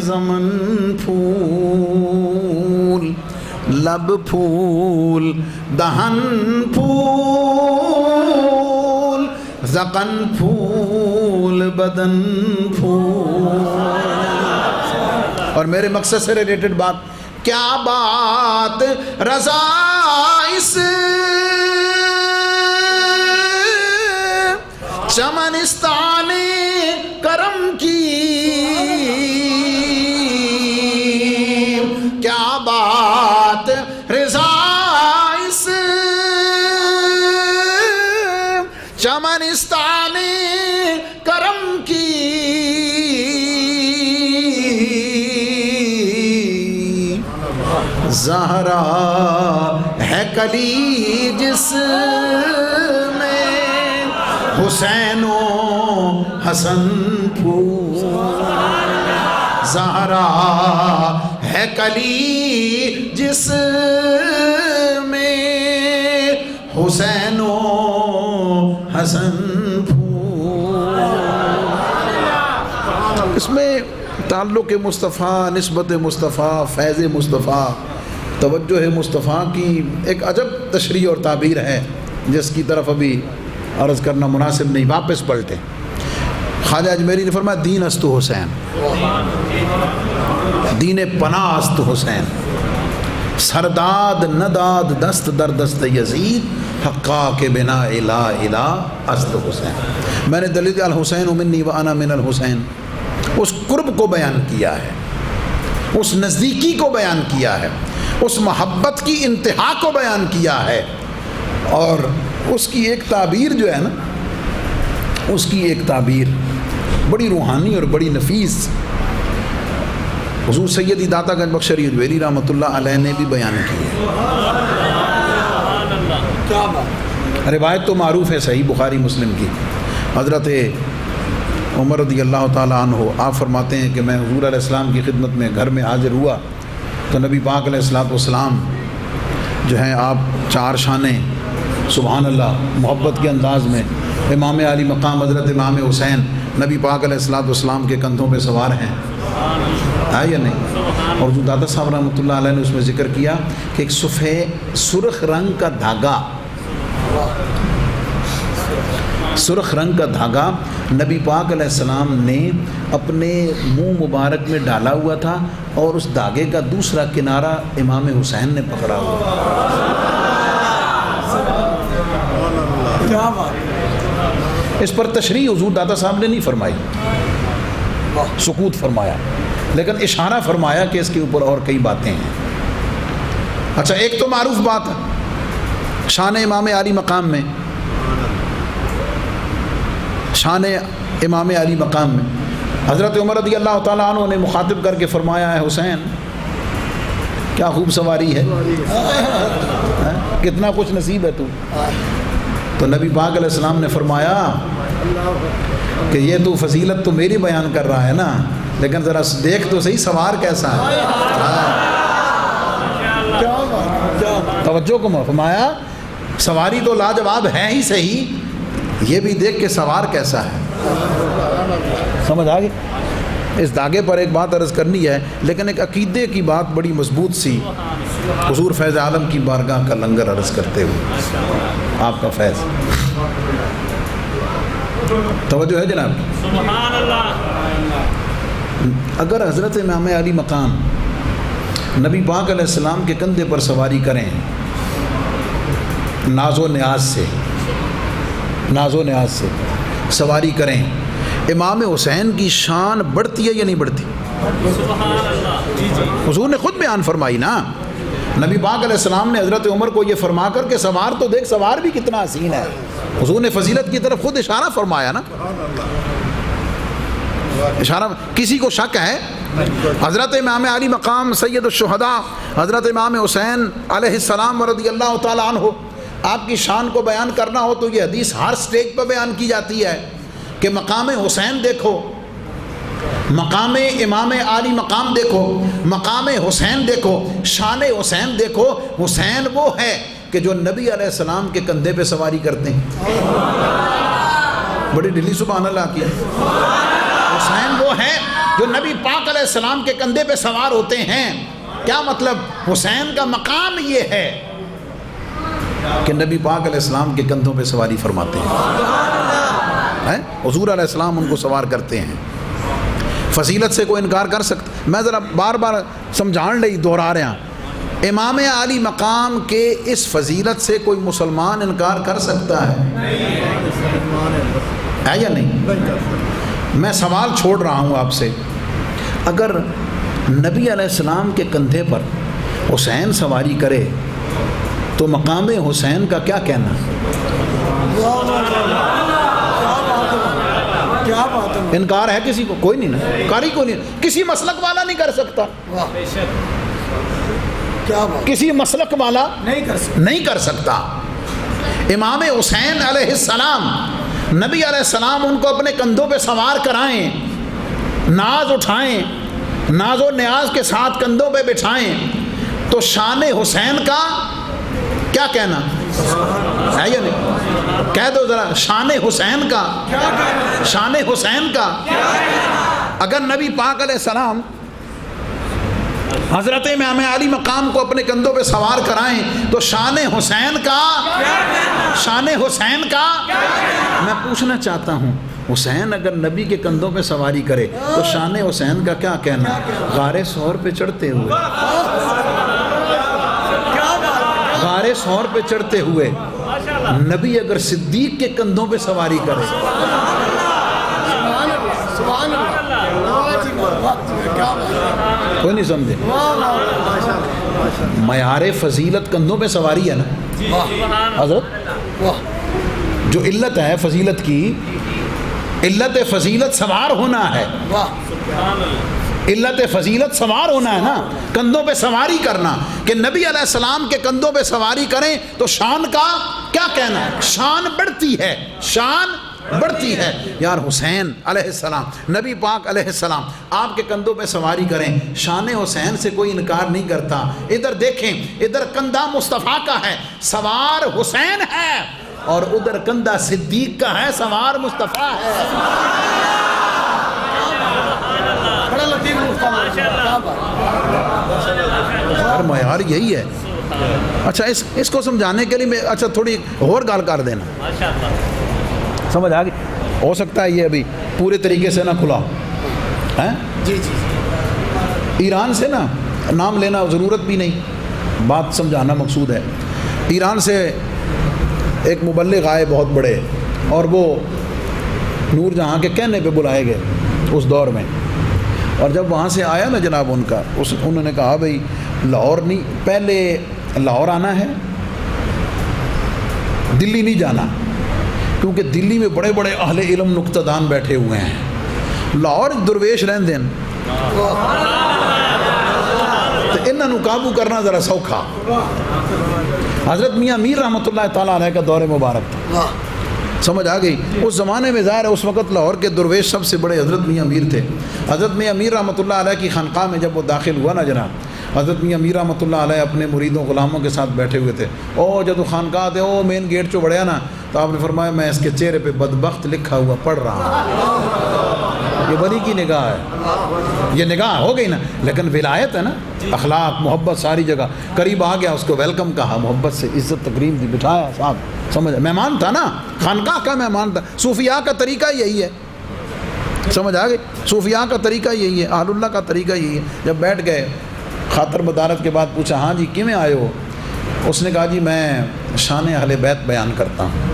Speaker 1: زمن پھول, لب پھول دہن پھول, زقن پھول بدن پھول. اور میرے مقصد سے ریلیٹڈ بات, کیا بات رضا اس چمنستان کرم کی, کیا بات رضا اس چمنستان کرم کی, زہرا ہے کلی جس میں حسین و حسن پھول. زہرا ہے کلی جس میں حسین و حسن پھول. اس میں تعلق مصطفیٰ, نسبت مصطفیٰ, فیض مصطفیٰ, توجہ مصطفیٰ کی ایک عجب تشریح اور تعبیر ہے جس کی طرف ابھی عرض کرنا مناسب نہیں. واپس پلٹے. خواجہ اجمیری نے فرمایا دین است حسین, دین پناہ است حسین, سرداد نداد دست در دست یزید, حقا کے بنا لا الہ اصل حسین، میں نے دلیل الحسین منی و انا من الحسین، اس قرب کو بیان کیا ہے، اس نزدیکی کو بیان کیا ہے، اس محبت کی انتہا کو بیان کیا ہے، اور اس کی ایک تعبیر جو ہے نا، اس کی ایک تعبیر بڑی روحانی اور بڑی نفیس حضور سیدی داتا گنج بخش شریف ویلی رحمۃ اللہ علیہ نے بھی بیان کی ہے۔
Speaker 2: کیا بات،
Speaker 1: روایت تو معروف ہے صحیح بخاری مسلم کی، حضرت عمر رضی اللہ تعالیٰ عنہ آپ فرماتے ہیں کہ میں حضور علیہ السلام کی خدمت میں گھر میں حاضر ہوا تو نبی پاک علیہ السلام جو ہیں آپ چار شانے سبحان اللہ محبت کے انداز میں، امام علی مقام حضرت امام حسین نبی پاک علیہ السلام کے کندھوں پہ سوار ہیں، ہے یا نہیں؟ اور جو دادا صاحب رحمۃ اللہ علیہ نے اس میں ذکر کیا کہ ایک سرخ رنگ کا دھاگا، سرخ رنگ کا دھاگا نبی پاک علیہ السلام نے اپنے منہ مبارک میں ڈالا ہوا تھا، اور اس دھاگے کا دوسرا کنارہ امام حسین نے پکڑا ہوا۔
Speaker 2: کیا بات،
Speaker 1: اس پر تشریح حضور دادا صاحب نے نہیں فرمائی، سکوت فرمایا، لیکن اشارہ فرمایا کہ اس کے اوپر اور کئی باتیں ہیں۔ اچھا، ایک تو معروف بات ہے شان امام علی مقام میں، شان امام علی مقام میں حضرت عمر رضی اللہ تعالیٰ عنہ نے مخاطب کر کے فرمایا ہے حسین کیا خوب سواری ہے، کتنا کچھ نصیب ہے تو نبی پاک علیہ السلام نے فرمایا کہ یہ تو فضیلت تو میری بیان کر رہا ہے نا، لیکن ذرا دیکھ تو صحیح سوار کیسا ہے۔ توجہ کو فرمایا سواری تو لاجواب ہے ہی صحیح، یہ بھی دیکھ کے سوار کیسا ہے۔ سمجھ آ گئی؟ اس دھاگے پر ایک بات عرض کرنی ہے، لیکن ایک عقیدے کی بات بڑی مضبوط سی، حضور فیض عالم کی بارگاہ کا لنگر عرض کرتے ہوئے آپ کا فیض، توجہ ہے جناب؟
Speaker 3: سبحان اللہ۔
Speaker 1: اگر حضرت امام علی مقام نبی پاک علیہ السلام کے کندھے پر سواری کریں ناز و نیاز سے سواری کریں، امام حسین کی شان بڑھتی ہے یا نہیں بڑھتی؟
Speaker 3: سبحان اللہ۔ جی جی،
Speaker 1: حضور نے خود بیان فرمائی نا، نبی پاک علیہ السلام نے حضرت عمر کو یہ فرما کر کہ سوار تو دیکھ، سوار بھی کتنا حسین ہے، حضور نے فضیلت کی طرف خود اشارہ فرمایا نا، اشارہ۔ کسی کو شک ہے حضرت امام علی مقام سید الشہداء حضرت امام حسین علیہ السلام رضی اللہ تعالیٰ عنہ آپ کی شان کو بیان کرنا ہو تو یہ حدیث ہر سٹیج پر بیان کی جاتی ہے کہ مقام حسین دیکھو، مقام امام علی مقام دیکھو، مقام حسین دیکھو، شان حسین دیکھو، حسین وہ ہے کہ جو نبی علیہ السلام کے کندھے پہ سواری کرتے ہیں، بڑی ڈھیلی سبحان اللہ کی، حسین وہ ہے جو نبی پاک علیہ السلام کے کندھے پہ سوار ہوتے ہیں۔ کیا مطلب؟ حسین کا مقام یہ ہے کہ نبی پاک علیہ السلام کے کندھوں پہ سواری فرماتے ہیں، حضور علیہ السلام ان کو سوار کرتے ہیں۔ فضیلت سے کوئی انکار کر سکتا؟ میں ذرا بار بار سمجھان لئی دہرا رہا، امام علی مقام کے اس فضیلت سے کوئی مسلمان انکار کر سکتا ہے یا نہیں؟ میں سوال چھوڑ رہا ہوں آپ سے، اگر نبی علیہ السلام کے کندھے پر حسین سواری کرے تو مقام حسین کا کیا کہنا؟
Speaker 2: کیا بات ہے،
Speaker 1: انکار ہے کسی کو؟ کوئی نہیں نا، کاری کو نہیں، کسی مسلک والا نہیں کر سکتا،
Speaker 2: کیا بات،
Speaker 1: کسی مسلک والا
Speaker 2: نہیں کر
Speaker 1: سکتا۔ امام حسین علیہ السلام نبی علیہ السلام ان کو اپنے کندھوں پہ سوار کرائیں، ناز اٹھائیں، ناز و نیاز کے ساتھ کندھوں پہ بٹھائیں تو شان حسین کا کیا کہنا ہے یا نہیں؟ کہہ دو ذرا، شان حسین کا، شان حسین کا۔ اگر نبی پاک علیہ السلام حضرت امام علی مقام کو اپنے کندھوں پہ سوار کرائیں تو شان حسین کا، شان حسین کا میں پوچھنا چاہتا ہوں، حسین اگر نبی کے کندھوں پہ سواری کرے تو شان حسین کا کیا کہنا؟ غار ثور پہ چڑھتے ہوئے، غار ثور پہ چڑھتے ہوئے نبی اگر صدیق کے کندھوں پہ سواری کرے،
Speaker 2: سبحان اللہ واہ جی واہ کیا بات ہے
Speaker 1: کوئی نہیں سمجھے؟ معیار فضیلت کندھوں پہ سواری ہے نا حضرت.
Speaker 2: واہ
Speaker 1: جو علت ہے فضیلت کی، علت فضیلت سوار ہونا ہے،
Speaker 2: واہ
Speaker 1: علت فضیلت سوار ہونا ہے نا، کندھوں پہ سواری کرنا. کہ نبی علیہ السلام کے کندھوں پہ سواری کریں تو شان کا کیا کہنا ہے؟ شان بڑھتی ہے، شان بڑھتی ہے. یار حسین علیہ السلام، نبی پاک علیہ السلام آپ کے کندھوں پہ سواری کریں، شان حسین سے کوئی انکار نہیں کرتا. ادھر دیکھیں، ادھر کندھا مصطفیٰ کا ہے، سوار حسین ہے، اور ادھر کندھا صدیق کا ہے، سوار مصطفیٰ ہے.
Speaker 2: بڑا لطیف مصطفیٰ کیا بات
Speaker 1: ہر معیار یہی ہے. اچھا اس کو سمجھانے کے لیے میں اچھا تھوڑی اور گال کر دینا، سمجھ آ گئی؟ ہو سکتا ہے یہ ابھی پورے طریقے سے نہ کھلا ہے.
Speaker 2: جی جی
Speaker 1: ایران سے نا نام لینا ضرورت بھی نہیں، بات سمجھانا مقصود ہے. ایران سے ایک مبلغ آئے بہت بڑے، اور وہ نور جہاں کے کہنے پہ بلائے گئے اس دور میں. اور جب وہاں سے آیا نا جناب ان کا، انہوں نے کہا بھئی لاہور نہیں، پہلے لاہور آنا ہے، دلی نہیں جانا، کیونکہ دلی میں بڑے بڑے اہل علم نقطہ دان بیٹھے ہوئے ہیں، لاہور درویش رہن دین تو انہوں قابو کرنا ذرا سوکھا. حضرت میاں میر رحمۃ اللہ تعالیٰ علیہ کا دور مبارک تھا،
Speaker 2: واہ
Speaker 1: سمجھ آ گئی؟ اس زمانے میں ظاہر ہے اس وقت لاہور کے درویش سب سے بڑے حضرت میاں میر تھے. حضرت میاں میر رحمۃ اللہ علیہ کی خانقاہ میں جب وہ داخل ہوا نا جناب، حضرت میاں میر رحمۃ اللہ علیہ اپنے مریدوں غلاموں کے ساتھ بیٹھے ہوئے تھے. جب وہ خانقاہ تھے مین گیٹ چو بڑھیا نا، تو آپ نے فرمایا میں اس کے چہرے پہ بدبخت لکھا ہوا پڑھ رہا ہوں. یہ ولی کی نگاہ ہے، یہ نگاہ ہو گئی نا. لیکن ولایت ہے نا، اخلاق محبت ساری جگہ. قریب آ گیا، اس کو ویلکم کہا، محبت سے عزت تکریم دی، بٹھایا صاحب، سمجھ مہمان تھا نا، خانقاہ کا مہمان تھا. صوفیاء کا طریقہ یہی ہے، سمجھ آ گئی؟ صوفیاء کا طریقہ یہی ہے، اہل اللہ کا طریقہ یہی ہے. جب بیٹھ گئے خاطر مدارت کے بعد پوچھا ہاں جی کیوں آئے ہو؟ اس نے کہا جی میں شان اہل بیت بیان کرتا ہوں.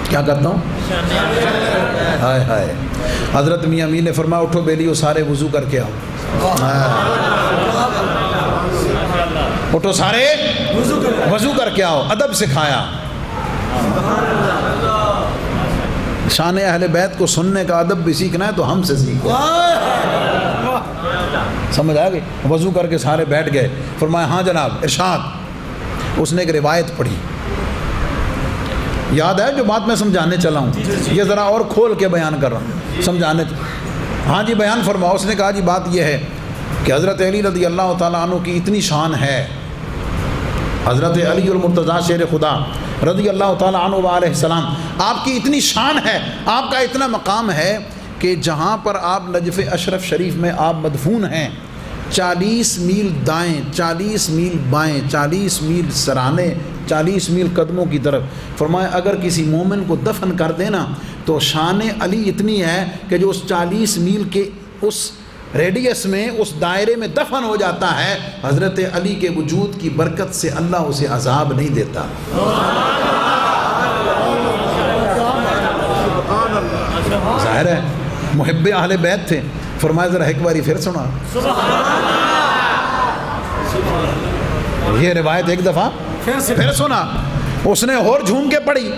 Speaker 1: کیا کرتا ہوں؟ ہائے ہائے. حضرت میاں میر نے فرمایا اٹھو بیلیو سارے وضو کر کے آؤ. اٹھو سارے وضو کر کے آؤ. ادب سکھایا. شان اہل بیت کو سننے کا ادب بھی سیکھنا ہے تو ہم سے سیکھو. سمجھ آ گئی؟ وضو کر کے سارے بیٹھ گئے. فرمایا ہاں جناب ارشاد. اس نے ایک روایت پڑھی، یاد ہے جو بات میں سمجھانے چلا ہوں، یہ ذرا اور کھول کے بیان کر رہا ہوں سمجھانے. ہاں جی بیان فرماؤ. اس نے کہا جی بات یہ ہے کہ حضرت علی رضی اللہ تعالیٰ عنہ کی اتنی شان ہے، حضرت علی المرتضیٰ شیر خدا رضی اللہ تعالیٰ عنہ علیہ السلام، آپ کی اتنی شان ہے، آپ کا اتنا مقام ہے کہ جہاں پر آپ نجف اشرف شریف میں آپ مدفون ہیں، 40 میل دائیں، 40 میل بائیں، 40 میل سرانے، 40 میل قدموں کی طرف. فرمایا اگر کسی مومن کو دفن کر دینا تو شان علی اتنی ہے کہ جو اس 40 میل کے اس ریڈیس میں اس دائرے میں دفن ہو جاتا ہے، حضرت علی کے وجود کی برکت سے اللہ اسے عذاب نہیں دیتا. ظاہر ہے محب اہل بیت تھے. فرمایا ذرا ایک باری پھر سنا. یہ روایت ایک دفعہ پھر سنا. اس نے اور جھوم کے پڑھی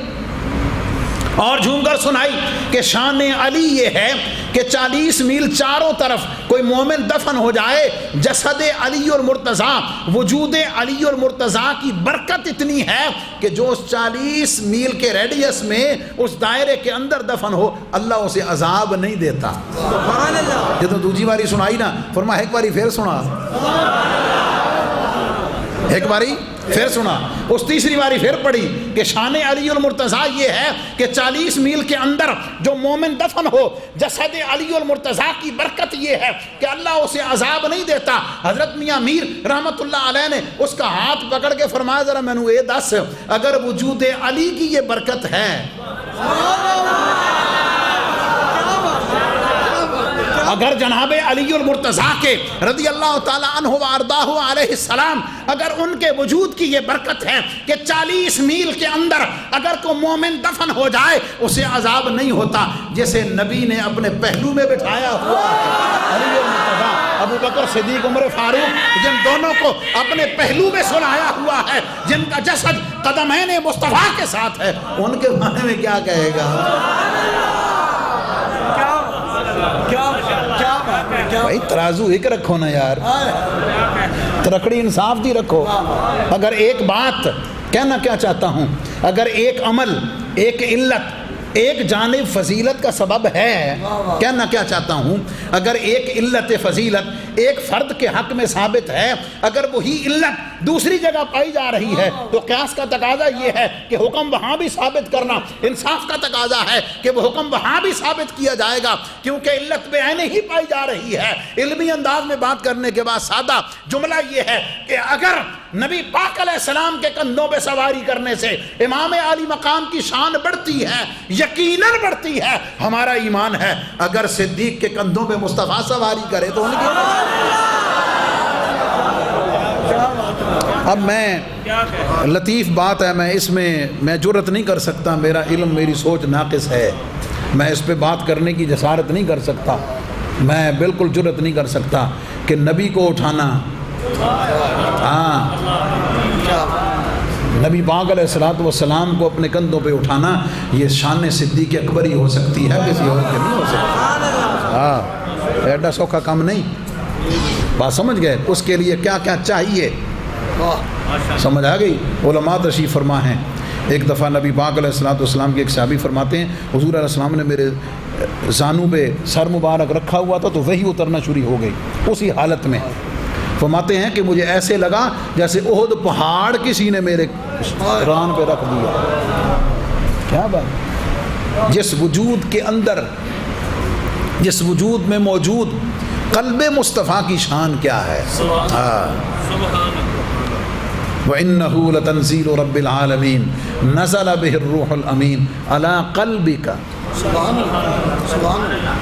Speaker 1: اور جھوم کر سنائی کہ شان علی یہ ہے کہ 40 میل چاروں طرف کوئی مومن دفن ہو جائے، جسد علی اور مرتضیٰ، وجود علی اور مرتضیٰ کی برکت اتنی ہے کہ جو اس 40 میل کے ریڈیس میں اس دائرے کے اندر دفن ہو اللہ اسے عذاب نہیں دیتا.
Speaker 2: سبحان اللہ.
Speaker 1: یہ تو دوسری باری سنائی نا. فرمایا ایک باری پھر سنا، ایک باری پھر سنا. اس تیسری باری پھر پڑھی کہ شان علی المرتضیٰ یہ ہے کہ 40 میل کے اندر جو مومن دفن ہو، جسد علی المرتضیٰ کی برکت یہ ہے کہ اللہ اسے عذاب نہیں دیتا. حضرت میاں میر رحمت اللہ علیہ نے اس کا ہاتھ پکڑ کے فرمایا ذرا میں نے یہ دس، اگر وجود علی کی یہ برکت ہے، اگر جناب علی المرتضیٰ کے رضی اللہ تعالیٰ عنہ وارضاہ علیہ السلام اگر ان کے وجود کی یہ برکت ہے کہ 40 میل کے اندر اگر کوئی مومن دفن ہو جائے اسے عذاب نہیں ہوتا، جیسے نبی نے اپنے پہلو میں بٹھایا ہوا ہے علی المرتضیٰ، ابو بکر صدیق، عمر فاروق، جن دونوں کو اپنے پہلو میں سلایا ہوا ہے، جن کا جسد قدمین مصطفیٰ کے ساتھ ہے، ان کے بارے میں کیا کہے گا؟ بھائی ترازو ایک رکھو نا یار، ترکڑی انصاف دی رکھو۔ اگر ایک بات کہنا کیا چاہتا ہوں، اگر ایک عمل، ایک علت، ایک جانب فضیلت کا سبب ہے، کہنا کیا چاہتا ہوں، اگر ایک علت فضیلت ایک فرد کے حق میں ثابت ہے، اگر وہی علت دوسری جگہ پائی جا رہی ہے تو قیاس کا تقاضا یہ ہے کہ حکم وہاں بھی ثابت کرنا، انصاف کا تقاضا ہے کہ وہ حکم وہاں بھی ثابت کیا جائے گا، کیونکہ علت بعین ہی پائی جا رہی ہے۔ علمی انداز میں بات کرنے کے بعد سادہ جملہ یہ ہے کہ اگر نبی پاک علیہ السلام کے کندھوں پہ سواری کرنے سے امام عالی مقام کی شان بڑھتی ہے، یقیناً بڑھتی ہے، ہمارا ایمان ہے۔ اگر صدیق کے کندھوں پہ مصطفیٰ سواری کرے تو ان کی اب میں لطیف بات ہے، میں اس میں جرت نہیں کر سکتا، میرا علم، میری سوچ ناقص ہے، میں اس پہ بات کرنے کی جسارت نہیں کر سکتا، میں بالکل جرت نہیں کر سکتا کہ نبی کو اٹھانا، ہاں نبی پاک علیہ السلام کو اپنے کندھوں پہ اٹھانا یہ شان صدیق اکبر ہی ہو سکتی ہے، کسی اور کے نہیں ہو سکتی۔ ہاں ایڈا سوکھا کام نہیں، بات سمجھ گئے؟ اس کے لیے کیا کیا چاہیے سمجھ آ گئی؟ علماء تشریف فرما ہیں۔ ایک دفعہ نبی پاک علیہ السلام کے ایک صحابی فرماتے ہیں حضور علیہ السلام نے میرے زانوں پہ سر مبارک رکھا ہوا تھا تو وہی اترنا شروع ہو گئی، اسی حالت میں فرماتے ہیں کہ مجھے ایسے لگا جیسے احد پہاڑ کسی نے میرے ران پہ رکھ دیا۔ کیا بات! جس وجود کے اندر، جس وجود میں موجود قلب مصطفیٰ کی شان کیا ہے! وَإِنَّهُ لَتَنزِيلُ رَبِّ الْعَالَمِينَ نَزَلَ بِهِ الرُّوحُ الْأَمِينُ عَلَىٰ قَلْبِكَ۔ سبحان اللہ، سبحان اللہ،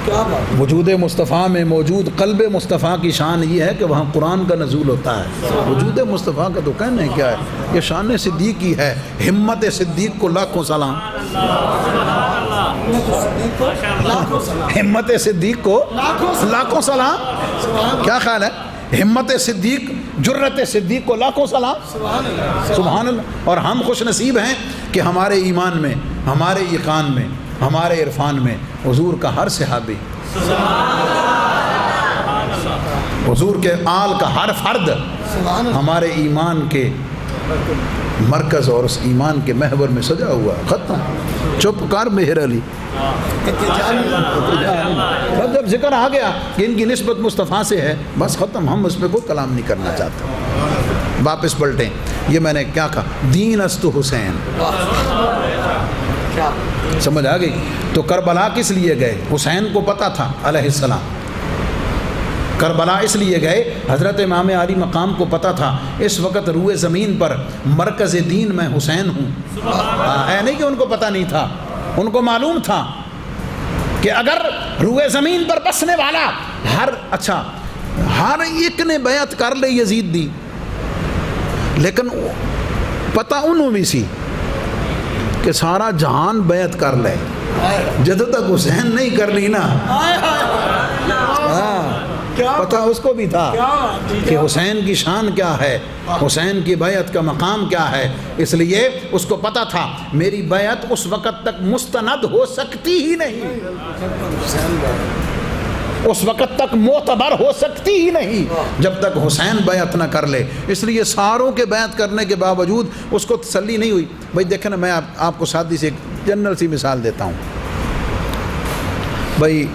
Speaker 1: کیا بات! وجود مصطفیٰ میں موجود قلب مصطفیٰ کی شان یہ ہے کہ وہاں قرآن کا نزول ہوتا ہے۔ وجود مصطفیٰ کا تو کہنا ہے کیا ہے، یہ شان صدیق کی ہے۔ ہمت صدیق کو لاکھوں سلام، ہمت صدیق کو لاکھوں سلام۔ کیا خیال ہے؟ ہمت صدیق، جرت صدیق کو لاکھوں سلام، سبحان اللہ۔ اور ہم خوش نصیب ہیں کہ ہمارے ایمان میں، ہمارے یقین میں، ہمارے عرفان میں حضور کا ہر صحابی، حضور کے آل کا ہر فرد ہمارے ایمان کے مرکز اور اس ایمان کے محور میں سجا ہوا۔ ختم، چپ کر مہر علی۔ جب ذکر آ گیا کہ ان کی نسبت مصطفیٰ سے ہے، بس ختم، ہم اس پہ کوئی کلام نہیں کرنا چاہتے۔ واپس پلٹیں، یہ میں نے کیا کہا، دین است حسین، سمجھ آ گئی؟ تو کربلا کس لیے گئے؟ حسین کو پتہ تھا علیہ السلام، کربلا اس لیے گئے، حضرت امام علی مقام کو پتہ تھا اس وقت روئے زمین پر مرکز دین میں حسین ہوں۔ ہے نہیں کہ ان کو پتہ نہیں تھا، ان کو معلوم تھا کہ اگر روئے زمین پر بسنے والا ہر ایک نے بیعت کر لے یزید دی، لیکن پتہ انہوں بھی سی کہ سارا جہان بیعت کر لے، جدو تک حسین نہیں کر لی نا، پتہ اس کو بھی تھا کہ حسین کی شان کیا ہے، حسین کی بیعت کا مقام کیا ہے، اس لیے اس کو پتہ تھا میری بیعت اس وقت تک مستند ہو سکتی ہی نہیں، اس وقت تک معتبر ہو سکتی ہی نہیں جب تک حسین بیعت نہ کر لے۔ اس لیے ساروں کے بیعت کرنے کے باوجود اس کو تسلی نہیں ہوئی۔ بھائی دیکھیں نا، میں آپ کو سادی سے ایک جنرل سی مثال دیتا ہوں۔ بھائی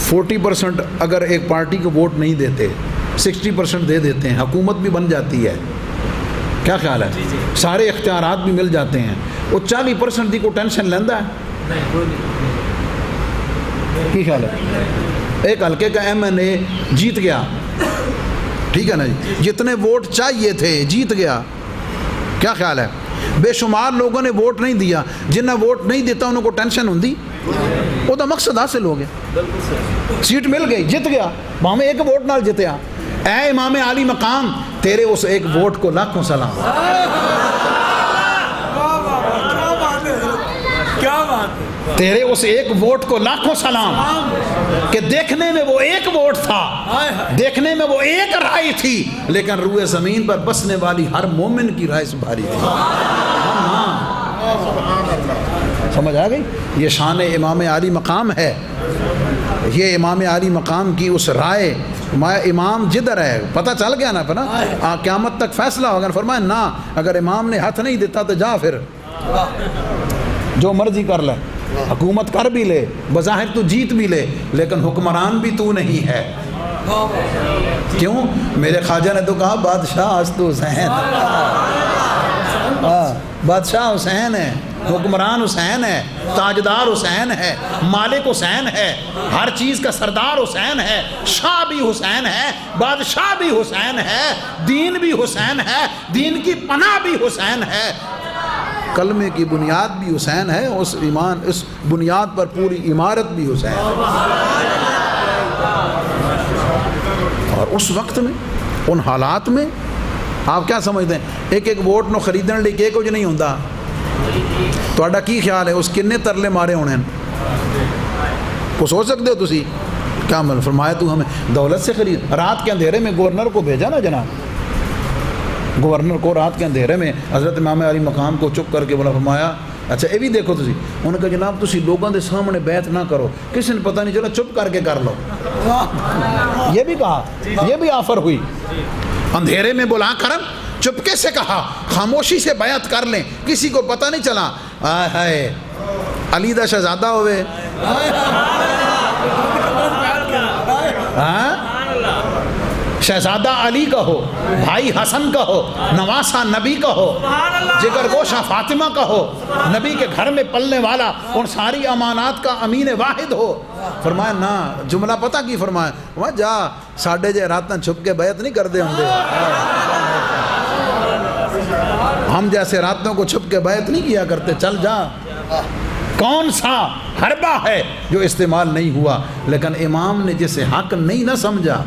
Speaker 1: 40% اگر ایک پارٹی کو ووٹ نہیں دیتے، 60% دے دیتے ہیں، حکومت بھی بن جاتی ہے، کیا خیال ہے؟ سارے اختیارات بھی مل جاتے ہیں، وہ 40% دی کو ٹینشن لیندہ ہے؟ کی خیال ہے؟ ایک حلقے کا MNA جیت گیا، ٹھیک ہے نا جی، جتنے ووٹ چاہیے تھے جیت گیا، کیا خیال ہے؟ بے شمار لوگوں نے ووٹ نہیں دیا, جنہیں ووٹ نہیں دیتا انہوں کو ٹینشن ہوندی, وہ تو مقصد حاصل ہو گیا, سیٹ مل گئی, جت گیا, ہمیں ایک ووٹ نال جتیا. اے امام عالی مقام, تیرے اس ایک ووٹ کو لاکھوں سلام. تیرے اس ایک ووٹ کو لاکھوں سلام کہ دیکھنے میں وہ ایک ووٹ تھا, دیکھنے میں وہ ایک رائے تھی, لیکن روئے زمین پر بسنے والی ہر مومن کی رائے سے بھاری تھی. سمجھ آ گئی؟ یہ شان امام عالی مقام ہے. یہ امام عالی مقام کی اس رائے, امام جدھر ہے پتہ چل گیا نا, پھر قیامت تک فیصلہ ہوگا. فرمایا نہ, اگر امام نے ہاتھ نہیں دیتا تو جا پھر جو مرضی کر لے, حکومت کر بھی لے, بظاہر تو جیت بھی لے, لیکن حکمران بھی تو نہیں ہے. کیوں؟ میرے خواجہ نے تو کہا بادشاہ تو حسین, بادشاہ حسین ہے, حکمران حسین ہے, تاجدار حسین ہے, مالک حسین ہے, ہر چیز کا سردار حسین ہے, شاہ بھی حسین ہے, بادشاہ بھی حسین ہے, دین بھی حسین ہے, دین کی پناہ بھی حسین ہے, کلمے کی بنیاد بھی حسین ہے, اس ایمان اس بنیاد پر پوری عمارت بھی حسین ہے. اور اس وقت میں, ان حالات میں آپ کیا سمجھتے ہیں, ایک ایک ووٹ نو خریدنے لئے کہ کچھ نہیں ہوتا. تہاڈا کی خیال ہے اس کنے ترلے مارے ہونے کو سوچ سکتے ہو تسی؟ کیا مل فرمایا تو ہمیں دولت سے خرید. رات کے اندھیرے میں گورنر کو بھیجا نا جناب, گورنر کو رات کے اندھیرے میں حضرت امام علی مقام کو چپ کر کے بولا, فرمایا اچھا یہ بھی دیکھو تسی. انہوں نے کہا جناب تسی لوگوں دے سامنے بیعت نہ کرو, کسی نے پتہ نہیں چلا, چپ کر کے کر لو. یہ بھی کہا, یہ بھی آفر ہوئی. اندھیرے میں بلا کر چپکے سے کہا خاموشی سے بیعت کر لیں, کسی کو پتہ نہیں چلا. ہائے علی دا شہزادہ ہوئے, شہزادہ علی کا ہو, بھائی حسن کا ہو, نواسہ نبی کا ہو, جگر گوشہ فاطمہ کا ہو, نبی کے گھر میں پلنے والا ان ساری امانات کا امین واحد ہو. فرمایا نا, جملہ پتہ کی فرمایا, وہ جا ساڑھے جے راتاں چھپ کے بیعت نہیں کر دے ہوں دے, ہم جیسے راتوں کو چھپ کے بیعت نہیں کیا کرتے, چل جا. کون سا حربہ ہے جو استعمال نہیں ہوا, لیکن امام نے جسے حق نہیں نہ سمجھا,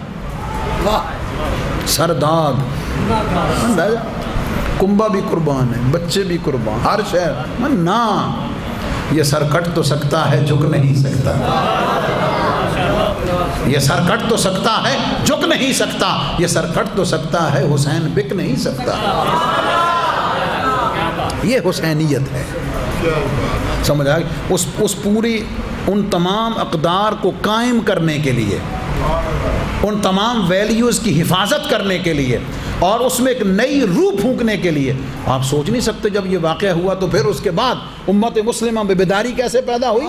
Speaker 1: سرداد کنبہ بھی قربان ہے, بچے بھی قربان, ہر شہر نہ. یہ سر کٹ تو سکتا ہے, جھک نہیں سکتا. یہ سر کٹ تو سکتا ہے, جھک نہیں سکتا. یہ سر کٹ تو سکتا ہے, حسین بک نہیں سکتا. یہ حسینیت ہے. سمجھ آئے؟ اس پوری ان تمام اقدار کو قائم کرنے کے لیے, ان تمام ویلیوز کی حفاظت کرنے کے لیے, اور اس میں ایک نئی روح پھونکنے کے لیے. آپ سوچ نہیں سکتے جب یہ واقعہ ہوا تو پھر اس کے بعد امت مسلمہ میں بیداری کیسے پیدا ہوئی,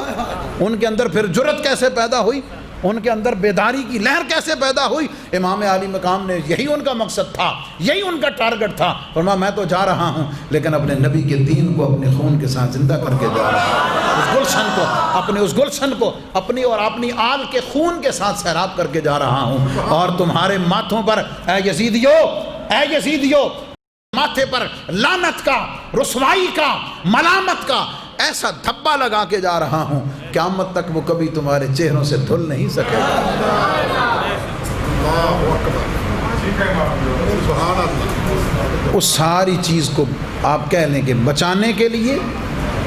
Speaker 1: ان کے اندر پھر جرت کیسے پیدا ہوئی, ان کے اندر بیداری کی لہر کیسے پیدا ہوئی. امام عالی مقام نے یہی ان کا مقصد تھا, یہی ان کا ٹارگٹ تھا. فرمایا میں تو جا رہا ہوں, لیکن اپنے نبی کے دین کو اپنے خون کے ساتھ زندہ کر کے جا رہا ہوں. اس گلشن کو, اپنے اس گلشن کو اپنی اور اپنی آل کے خون کے ساتھ سیراب کر کے جا رہا ہوں. اور تمہارے ماتھوں پر اے یزیدیو, ماتھے پر لعنت کا, رسوائی کا, ملامت کا ایسا دھبا لگا کے جا رہا ہوں, قیامت تک وہ کبھی تمہارے چہروں سے دھل نہیں سکے گا. اس ساری چیز کو آپ کہہ لیں کہ بچانے کے لیے,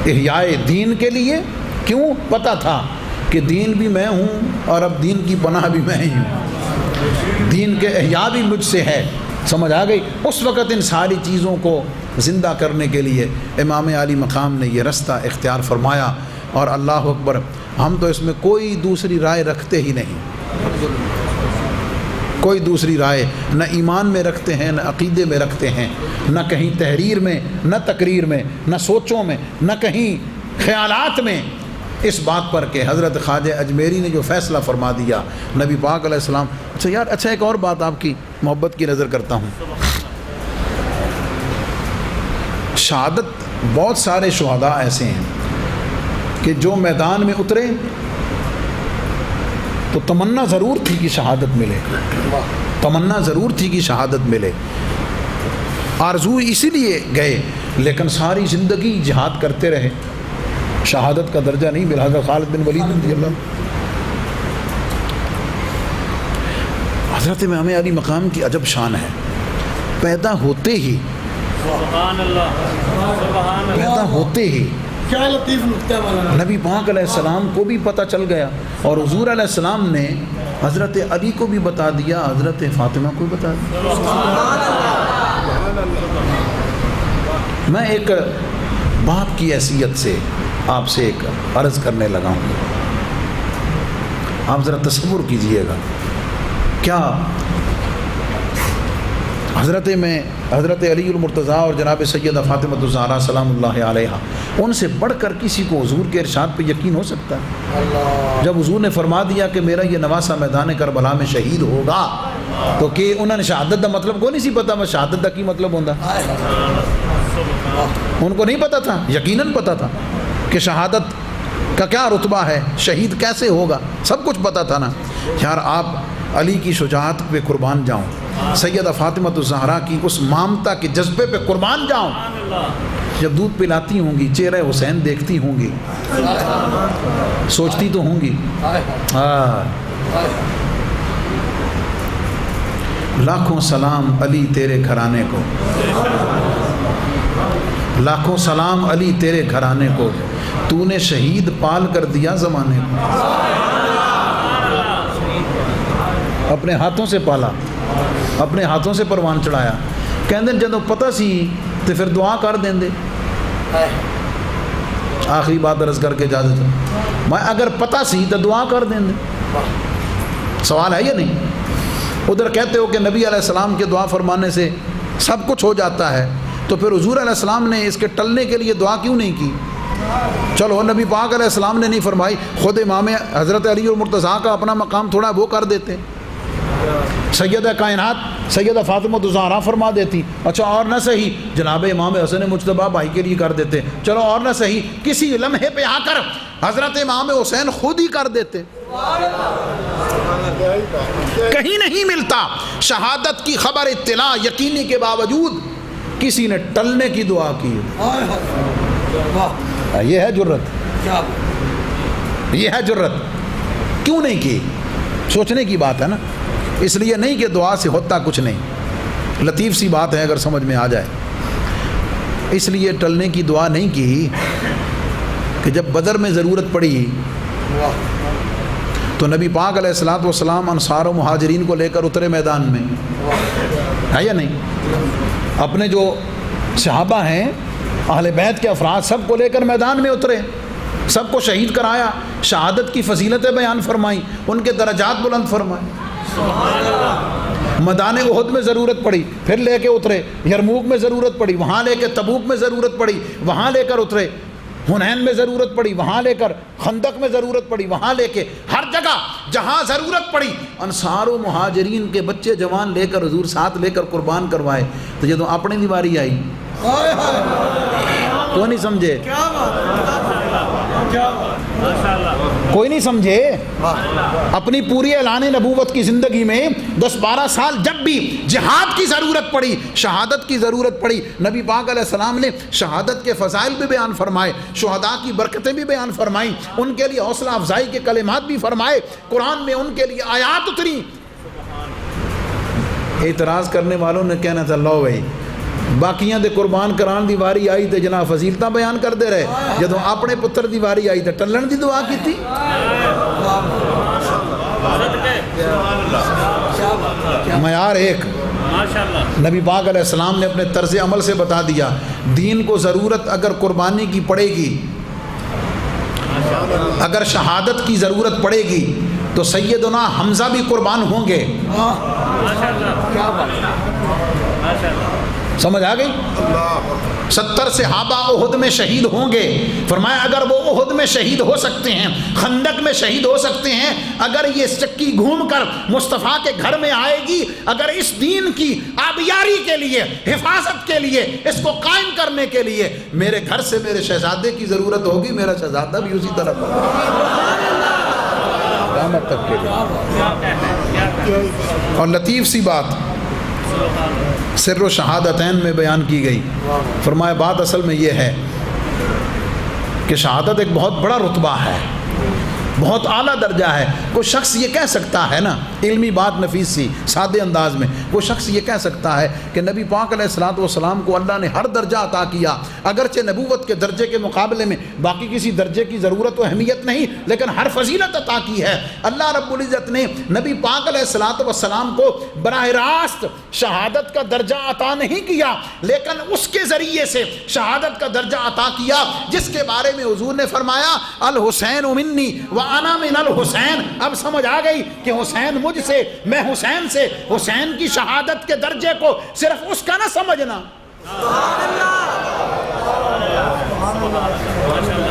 Speaker 1: احیاء دین کے لیے. کیوں؟ پتہ تھا کہ دین بھی میں ہوں اور اب دین کی پناہ بھی میں ہی ہوں, دین کے احیاء بھی مجھ سے ہے. سمجھ آ گئی؟ اس وقت ان ساری چیزوں کو زندہ کرنے کے لیے امام علی مقام نے یہ رستہ اختیار فرمایا. اور اللہ اکبر, ہم تو اس میں کوئی دوسری رائے رکھتے ہی نہیں, کوئی دوسری رائے نہ ایمان میں رکھتے ہیں, نہ عقیدے میں رکھتے ہیں, نہ کہیں تحریر میں, نہ تقریر میں, نہ سوچوں میں, نہ کہیں خیالات میں, اس بات پر کہ حضرت خواجہ اجمیری نے جو فیصلہ فرما دیا نبی پاک علیہ السلام. اچھا یار, اچھا ایک اور بات آپ کی محبت کی نظر کرتا ہوں. شہادت, بہت سارے شہداء ایسے ہیں کہ جو میدان میں اترے تو تمنا ضرور تھی کہ شہادت ملے, تمنا ضرور تھی کہ شہادت ملے, آرزو اسی لیے گئے لیکن ساری زندگی جہاد کرتے رہے، شہادت کا درجہ نہیں ملا۔ حضرت خالد بن ولید رضی اللہ عنہ، حضرت امام علی مقام کی عجب شان ہے، پیدا ہوتے ہی
Speaker 3: سبحان اللہ، سبحان اللہ،
Speaker 1: پیدا ہوتے ہی
Speaker 2: کیا لطیف نکتہ ہے مولانا۔
Speaker 1: نبی پاک علیہ السلام کو بھی پتہ چل گیا، اور حضور علیہ السلام نے حضرت علی کو بھی بتا دیا، حضرت فاطمہ کو بھی بتا دیا۔ میں ایک باپ کی حیثیت سے آپ سے ایک عرض کرنے لگا ہوں، آپ ذرا تصور کیجئے گا، کیا حضرت علی المرتضیٰ اور جناب سیدہ فاطمہ الزہرا سلام اللہ علیہا، ان سے بڑھ کر کسی کو حضور کے ارشاد پہ یقین ہو سکتا ہے؟ جب حضور نے فرما دیا کہ میرا یہ نواسہ میدان کربلا میں شہید ہوگا، تو کہ انہوں نے شہادت دا مطلب کو نہیں سی پتا، میں شہادت دا کی مطلب ہوندہ، ان کو نہیں پتا تھا، یقیناً پتا تھا کہ شہادت کا کیا رتبہ ہے، شہید کیسے ہوگا، سب کچھ پتا تھا نا۔ یار آپ علی کی شجاعت پہ قربان جاؤں، سیدہ فاطمہ الزہرا کی اس مامتا کے جذبے پہ قربان جاؤں، جب دودھ پلاتی ہوں گی، چہرہ حسین دیکھتی ہوں گی، سوچتی تو ہوں گی لاکھوں سلام علی تیرے گھرانے کو، لاکھوں سلام علی تیرے گھرانے کو، تو نے شہید پال کر دیا زمانے کو، اپنے ہاتھوں سے پالا، اپنے ہاتھوں سے پروان چڑھایا۔ کہندے جدوں پتہ سی تو پھر دعا کر دیں دے۔ آخری بات عرض کر کے اجازت ہے، میں اگر پتہ سی تو دعا کر دیں دے، سوال ہے یا نہیں؟ ادھر کہتے ہو کہ نبی علیہ السلام کے دعا فرمانے سے سب کچھ ہو جاتا ہے، تو پھر حضور علیہ السلام نے اس کے ٹلنے کے لیے دعا کیوں نہیں کی؟ چلو نبی پاک علیہ السلام نے نہیں فرمائی، خود امام حضرت علی المرتضیٰ کا اپنا مقام تھوڑا وہ کر دیتے، سیدہ کائنات سیدہ فاطمہ الزہرا فرما دیتی، اچھا اور نہ صحیح جناب امام حسن مجتبیٰ بھائی کے لیے کر دیتے، چلو اور نہ صحیح کسی لمحے پہ آ کر حضرت امام حسین خود ہی کر دیتے۔ کہیں نہیں ملتا شہادت کی خبر اطلاع یقینی کے باوجود کسی نے ٹلنے کی دعا کی، یہ ہے جرت، یہ ہے جرت۔ کیوں نہیں کی؟ سوچنے کی بات ہے نا، اس لیے نہیں کہ دعا سے ہوتا کچھ نہیں، لطیف سی بات ہے اگر سمجھ میں آ جائے۔ اس لیے ٹلنے کی دعا نہیں کی کہ جب بدر میں ضرورت پڑی تو نبی پاک علیہ الصلوۃ والسلام انصار و مہاجرین کو لے کر اترے میدان میں، ہے یا نہیں؟ اپنے جو صحابہ ہیں، اہل بیت کے افراد، سب کو لے کر میدان میں اترے، سب کو شہید کرایا، شہادت کی فضیلتیں بیان فرمائیں، ان کے درجات بلند فرمائیں۔ میدان احد میں ضرورت پڑی، پھر لے کے اترے، یرموک میں ضرورت پڑی، وہاں لے کے تبوک میں ضرورت پڑی، وہاں لے کر اترے، حنین میں ضرورت پڑی، وہاں لے کر، خندق میں ضرورت پڑی، وہاں لے کے، ہر جگہ جہاں ضرورت پڑی انصار و مہاجرین کے بچے جوان لے کر حضور ساتھ لے کر قربان کروائے۔ تو جب اپنی دیواری آئی کوئی نہیں سمجھے، کوئی نہیں سمجھے، اپنی پوری اعلان نبوت کی زندگی میں 10-12 سال جب بھی جہاد کی ضرورت پڑی، شہادت کی ضرورت پڑی، نبی پاک علیہ السلام نے شہادت کے فضائل بھی بیان فرمائے، شہداء کی برکتیں بھی بیان فرمائیں، ان کے لیے حوصلہ افزائی کے کلمات بھی فرمائے، قرآن میں ان کے لیے آیات اتری۔ اعتراض کرنے والوں نے کہنا تھا لو بھائی باقیاں دے قربان کران دی واری آئی تے جناب فضیلتاں بیان کر دے رہے، جدوں اپنے پتر دی واری آئی تے ٹلن دی دعا کیتی۔ معیار ایک، نبی پاک علیہ السلام نے اپنے طرز عمل سے بتا دیا، دین کو ضرورت اگر قربانی کی پڑے گی، اگر شہادت کی ضرورت پڑے گی تو سیدنا حمزہ بھی قربان ہوں گے۔ سمجھ آ گئی؟ 70 صحابہ احد میں شہید ہوں گے، فرمایا اگر وہ احد میں شہید ہو سکتے ہیں، خندق میں شہید ہو سکتے ہیں، اگر یہ چکی گھوم کر مصطفیٰ کے گھر میں آئے گی، اگر اس دین کی آبیاری کے لیے، حفاظت کے لیے، اس کو قائم کرنے کے لیے میرے گھر سے میرے شہزادے کی ضرورت ہوگی، میرا شہزادہ بھی اسی طرح قیامت تک کے لیے۔ اور لطیف سی بات، سر و شہادتین میں بیان کی گئی. فرمایا بات اصل میں یہ ہے کہ شہادت ایک بہت بڑا رتبہ ہے، بہت اعلیٰ درجہ ہے. کوئی شخص یہ کہہ سکتا ہے نا، علمی بات نفیس سی سادے انداز میں، کوئی شخص یہ کہہ سکتا ہے کہ نبی پاک علیہ الصلوۃ والسلام کو اللہ نے ہر درجہ عطا کیا، اگرچہ نبوت کے درجے کے مقابلے میں باقی کسی درجے کی ضرورت و اہمیت نہیں، لیکن ہر فضیلت عطا کی ہے. اللہ رب العزت نے نبی پاک علیہ الصلوۃ والسلام کو براہ راست شہادت کا درجہ عطا نہیں کیا، لیکن اس کے ذریعے سے شہادت کا درجہ عطا کیا جس کے بارے میں حضور نے فرمایا الحسین منی وانا من الحسین. اب سمجھ آ گئی کہ حسین مجھ سے، میں حسین سے. حسین کی شہادت کے درجے کو صرف اس کا نہ سمجھنا،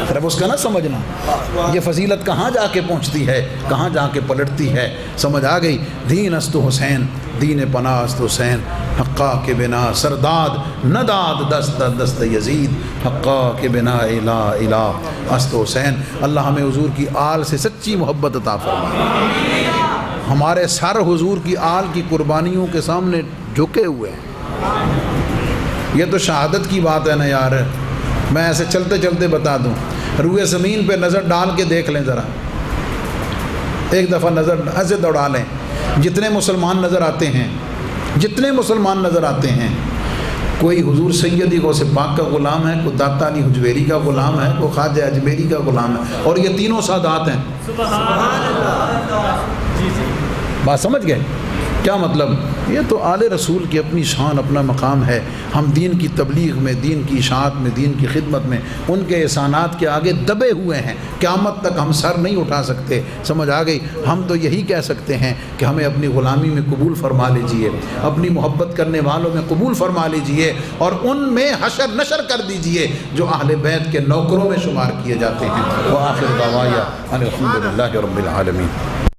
Speaker 1: صرف اس کا نہ سمجھنا. یہ فضیلت کہاں جا کے پہنچتی ہے، کہاں جا کے پلٹتی ہے. سمجھ آ گئی. دین است حسین، دین پناہ است حسین، حقا کے بنا سرداد نداد دست دست یزید، حقا کے بنا الہ الہ است حسین. اللہ ہمیں حضور کی آل سے سچی محبت عطا فرمائے. ہمارے سر حضور کی آل کی قربانیوں کے سامنے جھکے ہوئے ہیں. یہ تو شہادت کی بات ہے نا یار. میں ایسے چلتے چلتے بتا دوں، روئے زمین پہ نظر ڈال کے دیکھ لیں ذرا، ایک دفعہ نظر ایسے دوڑا لیں. جتنے مسلمان نظر آتے ہیں، جتنے مسلمان نظر آتے ہیں، کوئی حضور سیدی غوث پاک کا غلام ہے، کوئی داتا علی حجویری کا غلام ہے، کوئی خواجہ اجمیری کا غلام ہے، اور یہ تینوں سادات ہیں. بات سمجھ گئے کیا مطلب؟ یہ تو آل رسول کی اپنی شان، اپنا مقام ہے. ہم دین کی تبلیغ میں، دین کی اشاعت میں، دین کی خدمت میں ان کے احسانات کے آگے دبے ہوئے ہیں. قیامت تک ہم سر نہیں اٹھا سکتے. سمجھ آ گئی. ہم تو یہی کہہ سکتے ہیں کہ ہمیں اپنی غلامی میں قبول فرما لیجئے، اپنی محبت کرنے والوں میں قبول فرما لیجئے، اور ان میں حشر نشر کر دیجئے جو اہل بیت کے نوکروں میں شمار کیے جاتے ہیں. وآخر دعوایا ان الحمد للہ رب العالمین.